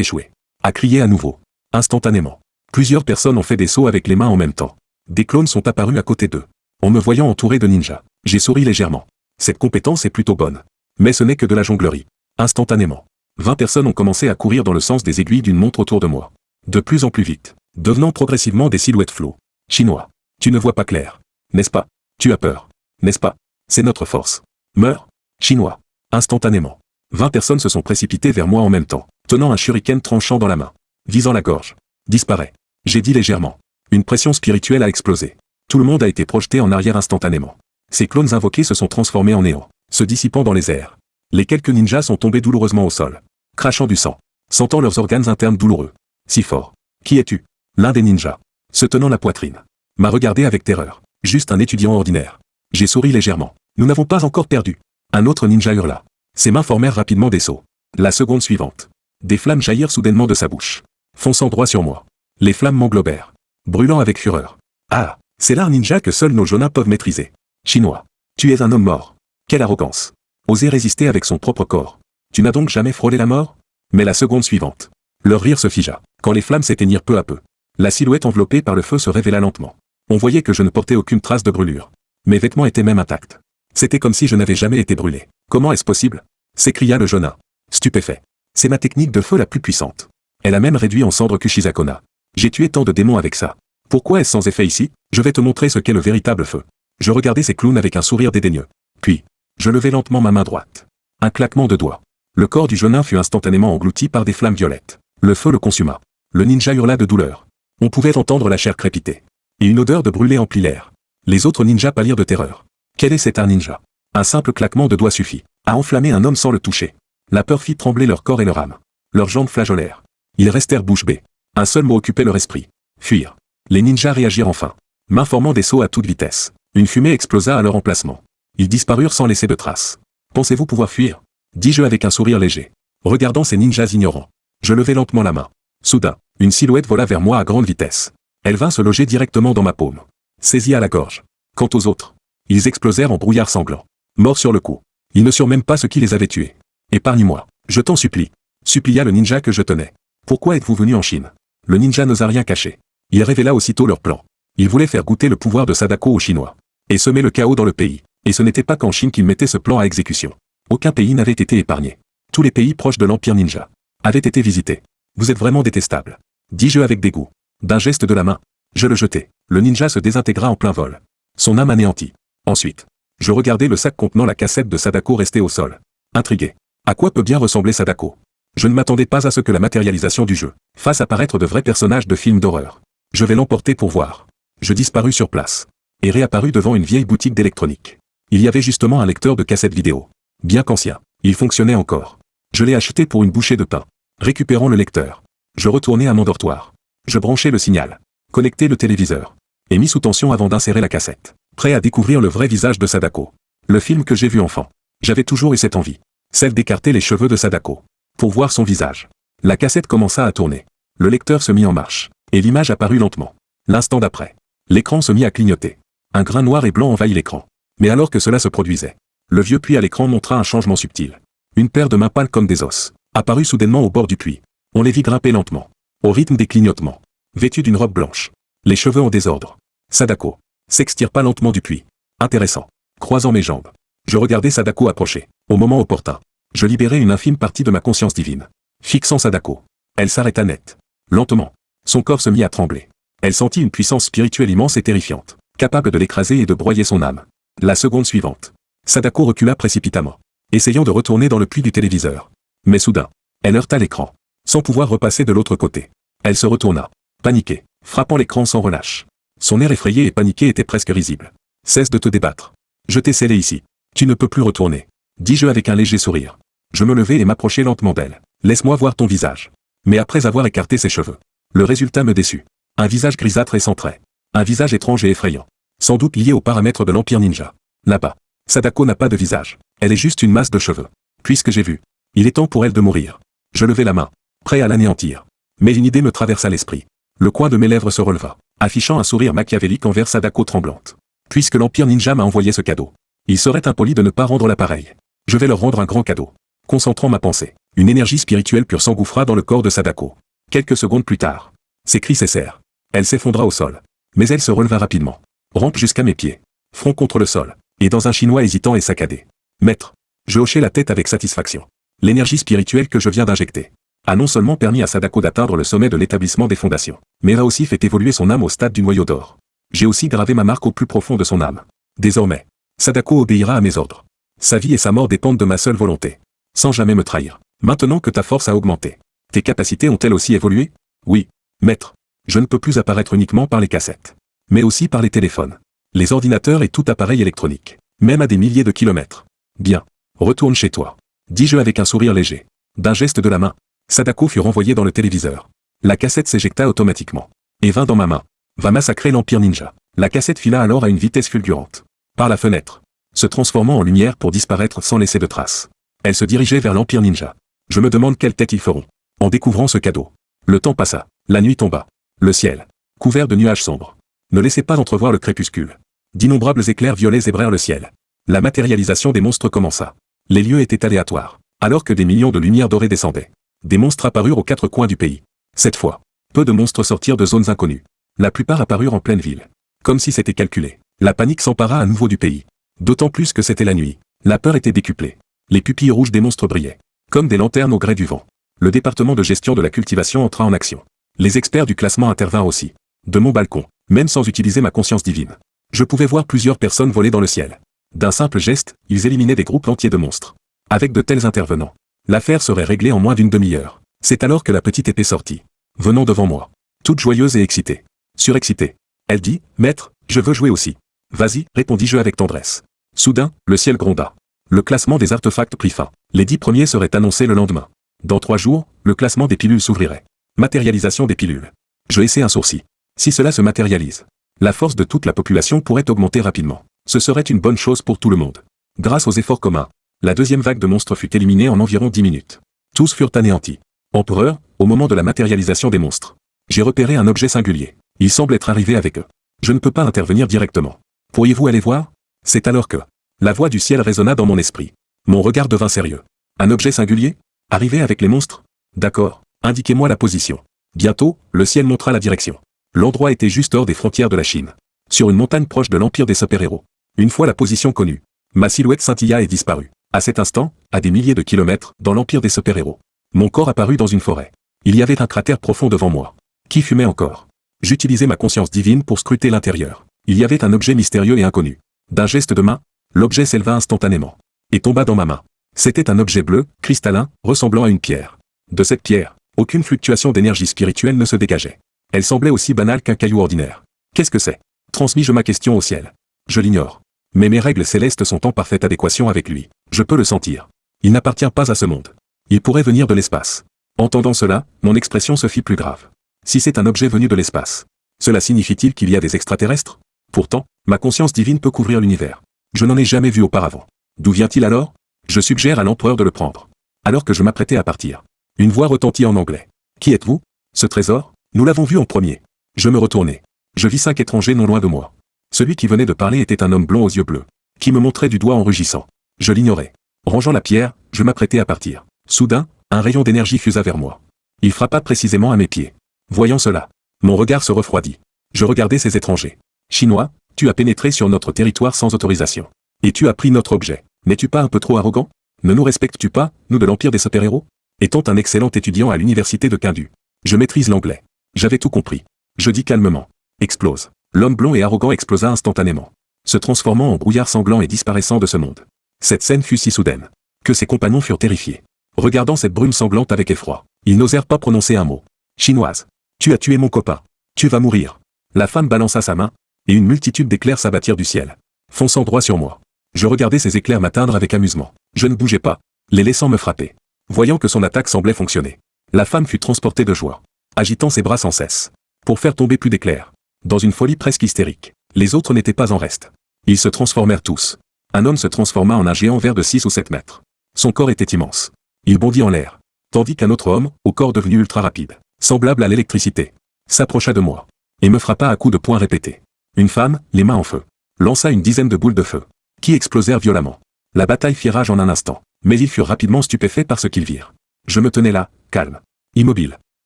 échouer, a crié à nouveau. Instantanément. Plusieurs personnes ont fait des sauts avec les mains en même temps. Des clones sont apparus à côté d'eux. En me voyant entouré de ninjas, j'ai souri légèrement. Cette compétence est plutôt bonne. Mais ce n'est que de la jonglerie. Instantanément. 20 personnes ont commencé à courir dans le sens des aiguilles d'une montre autour de moi. De plus en plus vite, devenant progressivement des silhouettes floues. Chinois. Tu ne vois pas clair. N'est-ce pas? Tu as peur. N'est-ce pas? C'est notre force. Meurs. Chinois. Instantanément. 20 personnes se sont précipitées vers moi en même temps, tenant un shuriken tranchant dans la main. Visant la gorge. Disparaît. J'ai dit légèrement. Une pression spirituelle a explosé. Tout le monde a été projeté en arrière instantanément. Ces clones invoqués se sont transformés en néant, se dissipant dans les airs. Les quelques ninjas sont tombés douloureusement au sol, crachant du sang, sentant leurs organes internes douloureux. Si fort. Qui es-tu? L'un des ninjas, se tenant la poitrine, m'a regardé avec terreur. Juste un étudiant ordinaire. J'ai souri légèrement. Nous n'avons pas encore perdu. Un autre ninja hurla. Ses mains formèrent rapidement des sauts. La seconde suivante. Des flammes jaillirent soudainement de sa bouche, fonçant droit sur moi. Les flammes m'englobèrent, brûlant avec fureur. Ah, c'est là un ninja que seuls nos jonas peuvent maîtriser. Chinois. Tu es un homme mort. Quelle arrogance. Oser résister avec son propre corps. Tu n'as donc jamais frôlé la mort? Mais la seconde suivante. Leur rire se figea, quand les flammes s'éteignirent peu à peu. La silhouette enveloppée par le feu se révéla lentement. On voyait que je ne portais aucune trace de brûlure. Mes vêtements étaient même intacts. C'était comme si je n'avais jamais été brûlé. Comment est-ce possible? S'écria le Jonin, stupéfait. C'est ma technique de feu la plus puissante. Elle a même réduit en cendres Kushizakona. J'ai tué tant de démons avec ça. Pourquoi est-ce sans effet ici? Je vais te montrer ce qu'est le véritable feu. Je regardais ces clowns avec un sourire dédaigneux. Puis, je levai lentement ma main droite. Un claquement de doigts. Le corps du jeune nain fut instantanément englouti par des flammes violettes. Le feu le consuma. Le ninja hurla de douleur. On pouvait entendre la chair crépiter. Et une odeur de brûlé emplit l'air. Les autres ninjas pâlirent de terreur. Quel est cet art ninja? Un simple claquement de doigts suffit à enflammer un homme sans le toucher. La peur fit trembler leur corps et leur âme. Leurs jambes flageolèrent. Ils restèrent bouche bée. Un seul mot occupait leur esprit. Fuir. Les ninjas réagirent enfin. Main formant des sauts à toute vitesse. Une fumée explosa à leur emplacement. Ils disparurent sans laisser de traces. Pensez-vous pouvoir fuir? Dis-je avec un sourire léger. Regardant ces ninjas ignorants. Je levai lentement la main. Soudain, une silhouette vola vers moi à grande vitesse. Elle vint se loger directement dans ma paume. Saisie à la gorge. Quant aux autres, ils explosèrent en brouillard sanglant. Morts sur le coup. Ils ne surent même pas ce qui les avait tués. Épargne-moi. Je t'en supplie. Supplia le ninja que je tenais. Pourquoi êtes-vous venu en Chine? Le ninja n'osa rien cacher. Il révéla aussitôt leur plan. Il voulait faire goûter le pouvoir de Sadako aux Chinois. Et semer le chaos dans le pays. Et ce n'était pas qu'en Chine qu'il mettait ce plan à exécution. Aucun pays n'avait été épargné. Tous les pays proches de l'Empire Ninja avaient été visités. Vous êtes vraiment détestable. Dis-je avec dégoût. D'un geste de la main, je le jetai. Le ninja se désintégra en plein vol. Son âme anéantie. Ensuite, je regardai le sac contenant la cassette de Sadako rester au sol. Intrigué. À quoi peut bien ressembler Sadako? Je ne m'attendais pas à ce que la matérialisation du jeu fasse apparaître de vrais personnages de films d'horreur. Je vais l'emporter pour voir. Je disparus sur place. Et réapparus devant une vieille boutique d'électronique. Il y avait justement un lecteur de cassette vidéo. Bien qu'ancien, il fonctionnait encore. Je l'ai acheté pour une bouchée de pain. Récupérant le lecteur. Je retournai à mon dortoir. Je branchai le signal. Connectai le téléviseur. Et mis sous tension avant d'insérer la cassette. Prêt à découvrir le vrai visage de Sadako. Le film que j'ai vu enfant. J'avais toujours eu cette envie. Celle d'écarter les cheveux de Sadako. Pour voir son visage. La cassette commença à tourner. Le lecteur se mit en marche. Et l'image apparut lentement. L'instant d'après. L'écran se mit à clignoter. Un grain noir et blanc envahit l'écran. Mais alors que cela se produisait, le vieux puits à l'écran montra un changement subtil. Une paire de mains pâles comme des os apparut soudainement au bord du puits. On les vit grimper lentement, au rythme des clignotements, vêtus d'une robe blanche, les cheveux en désordre. Sadako s'extirpa lentement du puits. Intéressant. Croisant mes jambes, je regardais Sadako approcher. Au moment opportun, je libérai une infime partie de ma conscience divine. Fixant Sadako, elle s'arrêta net. Lentement, son corps se mit à trembler. Elle sentit une puissance spirituelle immense et terrifiante, capable de l'écraser et de broyer son âme. La seconde suivante, Sadako recula précipitamment, essayant de retourner dans le puits du téléviseur. Mais soudain, elle heurta l'écran, sans pouvoir repasser de l'autre côté. Elle se retourna, paniquée, frappant l'écran sans relâche. Son air effrayé et paniqué était presque risible. Cesse de te débattre. Je t'ai scellé ici. Tu ne peux plus retourner. Dis-je avec un léger sourire. Je me levai et m'approchai lentement d'elle. Laisse-moi voir ton visage. Mais après avoir écarté ses cheveux, le résultat me déçut. Un visage grisâtre et sans traits. Un visage étrange et effrayant. Sans doute lié aux paramètres de l'Empire Ninja. Là-bas, Sadako n'a pas de visage. Elle est juste une masse de cheveux. Puisque j'ai vu. Il est temps pour elle de mourir. Je levai la main, prêt à l'anéantir. Mais une idée me traversa l'esprit. Le coin de mes lèvres se releva, affichant un sourire machiavélique envers Sadako tremblante. Puisque l'Empire Ninja m'a envoyé ce cadeau, il serait impoli de ne pas rendre l'appareil. Je vais leur rendre un grand cadeau. Concentrant ma pensée, une énergie spirituelle pure s'engouffra dans le corps de Sadako. Quelques secondes plus tard, ses cris cessèrent. Elle s'effondra au sol. Mais elle se releva rapidement. Rampe jusqu'à mes pieds. Front contre le sol. Et dans un chinois hésitant et saccadé. Maître. Je hochai la tête avec satisfaction. L'énergie spirituelle que je viens d'injecter a non seulement permis à Sadako d'atteindre le sommet de l'établissement des fondations, mais a aussi fait évoluer son âme au stade du noyau d'or. J'ai aussi gravé ma marque au plus profond de son âme. Désormais, Sadako obéira à mes ordres. Sa vie et sa mort dépendent de ma seule volonté. Sans jamais me trahir. Maintenant que ta force a augmenté, tes capacités ont-elles aussi évolué? Oui, maître. Je ne peux plus apparaître uniquement par les cassettes, mais aussi par les téléphones, les ordinateurs et tout appareil électronique, même à des milliers de kilomètres. Bien. Retourne chez toi. Dis-je avec un sourire léger. D'un geste de la main, Sadako fut renvoyé dans le téléviseur. La cassette s'éjecta automatiquement. Et vint dans ma main. Va massacrer l'Empire Ninja. La cassette fila alors à une vitesse fulgurante. Par la fenêtre. Se transformant en lumière pour disparaître sans laisser de traces. Elle se dirigeait vers l'Empire Ninja. Je me demande quelle tête ils feront. En découvrant ce cadeau. Le temps passa. La nuit tomba. Le ciel. Couvert de nuages sombres. Ne laissez pas entrevoir le crépuscule. D'innombrables éclairs violets zébrèrent le ciel. La matérialisation des monstres commença. Les lieux étaient aléatoires. Alors que des millions de lumières dorées descendaient. Des monstres apparurent aux quatre coins du pays. Cette fois, peu de monstres sortirent de zones inconnues. La plupart apparurent en pleine ville. Comme si c'était calculé. La panique s'empara à nouveau du pays. D'autant plus que c'était la nuit. La peur était décuplée. Les pupilles rouges des monstres brillaient. Comme des lanternes au gré du vent. Le département de gestion de la cultivation entra en action. Les experts du classement intervinrent aussi. De mon balcon, même sans utiliser ma conscience divine. Je pouvais voir plusieurs personnes voler dans le ciel. D'un simple geste, ils éliminaient des groupes entiers de monstres. Avec de tels intervenants, L'affaire serait réglée en moins d'une demi-heure. C'est alors que la petite épée sortit, venant devant moi, toute joyeuse et excitée. Surexcitée. Elle dit, « Maître, je veux jouer aussi. » « Vas-y, répondis-je avec tendresse. Soudain, le ciel gronda. Le classement des artefacts prit fin. Les 10 premiers seraient annoncés le lendemain. Dans 3 jours, le classement des pilules s'ouvrirait. Matérialisation des pilules. Je hissai un sourcil. Si cela se matérialise, la force de toute la population pourrait augmenter rapidement. Ce serait une bonne chose pour tout le monde. Grâce aux efforts communs, la deuxième vague de monstres fut éliminée en environ 10 minutes. Tous furent anéantis. Empereur, au moment de la matérialisation des monstres, j'ai repéré un objet singulier. Il semble être arrivé avec eux. Je ne peux pas intervenir directement. Pourriez-vous aller voir? C'est alors que la voix du ciel résonna dans mon esprit. Mon regard devint sérieux. Un objet singulier? Arrivé avec les monstres? D'accord, indiquez-moi la position. Bientôt, le ciel montra la direction. L'endroit était juste hors des frontières de la Chine, sur une montagne proche de l'empire des super-héros. Une fois la position connue, ma silhouette scintilla et disparut. À cet instant, à des milliers de kilomètres, dans l'empire des super-héros, mon corps apparut dans une forêt. Il y avait un cratère profond devant moi, qui fumait encore. J'utilisais ma conscience divine pour scruter l'intérieur. Il y avait un objet mystérieux et inconnu. D'un geste de main, l'objet s'éleva instantanément et tomba dans ma main. C'était un objet bleu, cristallin, ressemblant à une pierre. De cette pierre, aucune fluctuation d'énergie spirituelle ne se dégageait. Elle semblait aussi banale qu'un caillou ordinaire. Qu'est-ce que c'est? Transmis-je ma question au ciel. Je l'ignore. Mais mes règles célestes sont en parfaite adéquation avec lui. Je peux le sentir. Il n'appartient pas à ce monde. Il pourrait venir de l'espace. Entendant cela, mon expression se fit plus grave. Si c'est un objet venu de l'espace, cela signifie-t-il qu'il y a des extraterrestres? Pourtant, ma conscience divine peut couvrir l'univers. Je n'en ai jamais vu auparavant. D'où vient-il alors? Je suggère à l'empereur de le prendre. Alors que je m'apprêtais à partir, une voix retentit en anglais. Qui êtes-vous? Ce trésor? Nous l'avons vu en premier. Je me retournai. Je vis 5 étrangers non loin de moi. Celui qui venait de parler était un homme blond aux yeux bleus, qui me montrait du doigt en rugissant. Je l'ignorais. Rangeant la pierre, je m'apprêtais à partir. Soudain, un rayon d'énergie fusa vers moi. Il frappa précisément à mes pieds. Voyant cela, mon regard se refroidit. Je regardais ces étrangers. Chinois, tu as pénétré sur notre territoire sans autorisation. Et tu as pris notre objet. N'es-tu pas un peu trop arrogant? Ne nous respectes-tu pas, nous de l'Empire des super-héros? Étant un excellent étudiant à l'université de Kindu, je maîtrise l'anglais. J'avais tout compris. Je dis calmement. Explose. L'homme blond et arrogant explosa instantanément, se transformant en brouillard sanglant et disparaissant de ce monde. Cette scène fut si soudaine, que ses compagnons furent terrifiés. Regardant cette brume sanglante avec effroi, ils n'osèrent pas prononcer un mot. Chinoise. Tu as tué mon copain. Tu vas mourir. La femme balança sa main, et une multitude d'éclairs s'abattirent du ciel, fonçant droit sur moi. Je regardais ces éclairs m'atteindre avec amusement. Je ne bougeais pas, les laissant me frapper. Voyant que son attaque semblait fonctionner, la femme fut transportée de joie, agitant ses bras sans cesse, pour faire tomber plus d'éclairs. Dans une folie presque hystérique, les autres n'étaient pas en reste. Ils se transformèrent tous. Un homme se transforma en un géant vert de 6 ou 7 mètres. Son corps était immense. Il bondit en l'air, tandis qu'un autre homme, au corps devenu ultra rapide, semblable à l'électricité, s'approcha de moi, et me frappa à coups de poing répétés. Une femme, les mains en feu, lança une dizaine de boules de feu, qui explosèrent violemment. La bataille fit rage en un instant, mais ils furent rapidement stupéfaits par ce qu'ils virent. Je me tenais là, calme, immobile.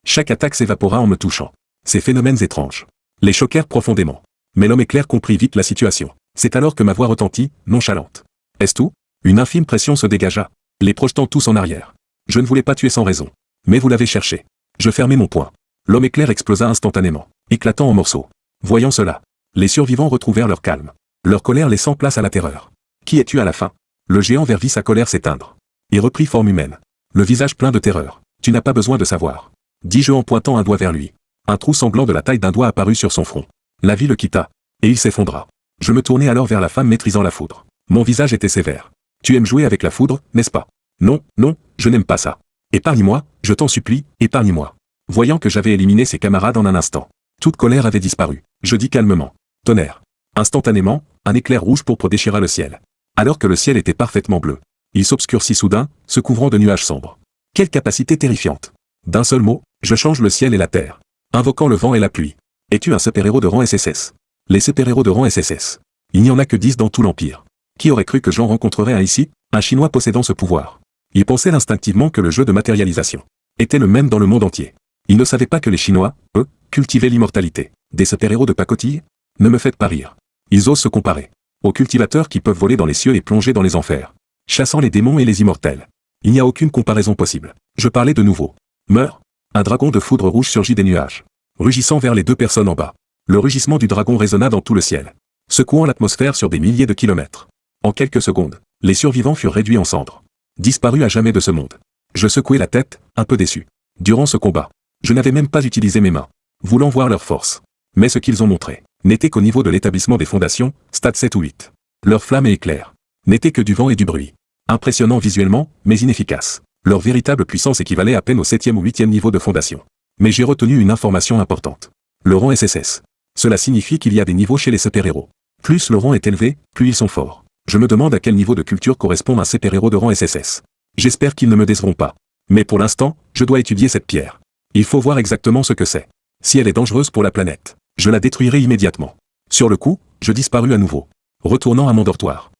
Chaque attaque s'évapora en me touchant. Ces phénomènes étranges les choquèrent profondément. Mais l'homme éclair comprit vite la situation. C'est alors que ma voix retentit, nonchalante. Est-ce tout? Une infime pression se dégagea, les projetant tous en arrière. Je ne voulais pas tuer sans raison. Mais vous l'avez cherché. Je fermai mon poing. L'homme éclair explosa instantanément, éclatant en morceaux. Voyant cela, les survivants retrouvèrent leur calme, leur colère laissant place à la terreur. Qui es-tu à la fin? Le géant vert vit sa colère s'éteindre, et reprit forme humaine, le visage plein de terreur. Tu n'as pas besoin de savoir, dis-je en pointant un doigt vers lui. Un trou sanglant de la taille d'un doigt apparut sur son front. La vie le quitta, et il s'effondra. Je me tournai alors vers la femme maîtrisant la foudre. Mon visage était sévère. Tu aimes jouer avec la foudre, n'est-ce pas? Non, non, je n'aime pas ça. Épargne-moi, je t'en supplie, épargne-moi. Voyant que j'avais éliminé ses camarades en un instant, toute colère avait disparu. Je dis calmement. Tonnerre. Instantanément, un éclair rouge pourpre déchira le ciel. Alors que le ciel était parfaitement bleu, il s'obscurcit soudain, se couvrant de nuages sombres. Quelle capacité terrifiante! D'un seul mot, je change le ciel et la terre, invoquant le vent et la pluie. Es-tu un super-héros de rang SSS? Les super-héros de rang SSS. Il n'y en a que 10 dans tout l'Empire. Qui aurait cru que j'en rencontrerais un ici, un Chinois possédant ce pouvoir? Il pensait instinctivement que le jeu de matérialisation était le même dans le monde entier. Il ne savait pas que les Chinois, eux, cultivaient l'immortalité. Des super-héros de pacotille? Ne me faites pas rire. Ils osent se comparer aux cultivateurs qui peuvent voler dans les cieux et plonger dans les enfers, chassant les démons et les immortels. Il n'y a aucune comparaison possible. Je parlais de nouveau. Meurs. Un dragon de foudre rouge surgit des nuages, rugissant vers les deux personnes en bas. Le rugissement du dragon résonna dans tout le ciel, secouant l'atmosphère sur des milliers de kilomètres. En quelques secondes, les survivants furent réduits en cendres, disparus à jamais de ce monde. Je secouai la tête, un peu déçu. Durant ce combat, je n'avais même pas utilisé mes mains, voulant voir leur force. Mais ce qu'ils ont montré n'était qu'au niveau de l'établissement des fondations, stade 7 ou 8. Leur flamme et éclair n'étaient que du vent et du bruit. Impressionnant visuellement, mais inefficace. Leur véritable puissance équivalait à peine au 7e ou 8e niveau de fondation. Mais j'ai retenu une information importante. Le rang SSS. Cela signifie qu'il y a des niveaux chez les super-héros. Plus le rang est élevé, plus ils sont forts. Je me demande à quel niveau de culture correspond un super-héros de rang SSS. J'espère qu'ils ne me décevront pas. Mais pour l'instant, je dois étudier cette pierre. Il faut voir exactement ce que c'est. Si elle est dangereuse pour la planète, je la détruirai immédiatement. Sur le coup, je disparus à nouveau, retournant à mon dortoir.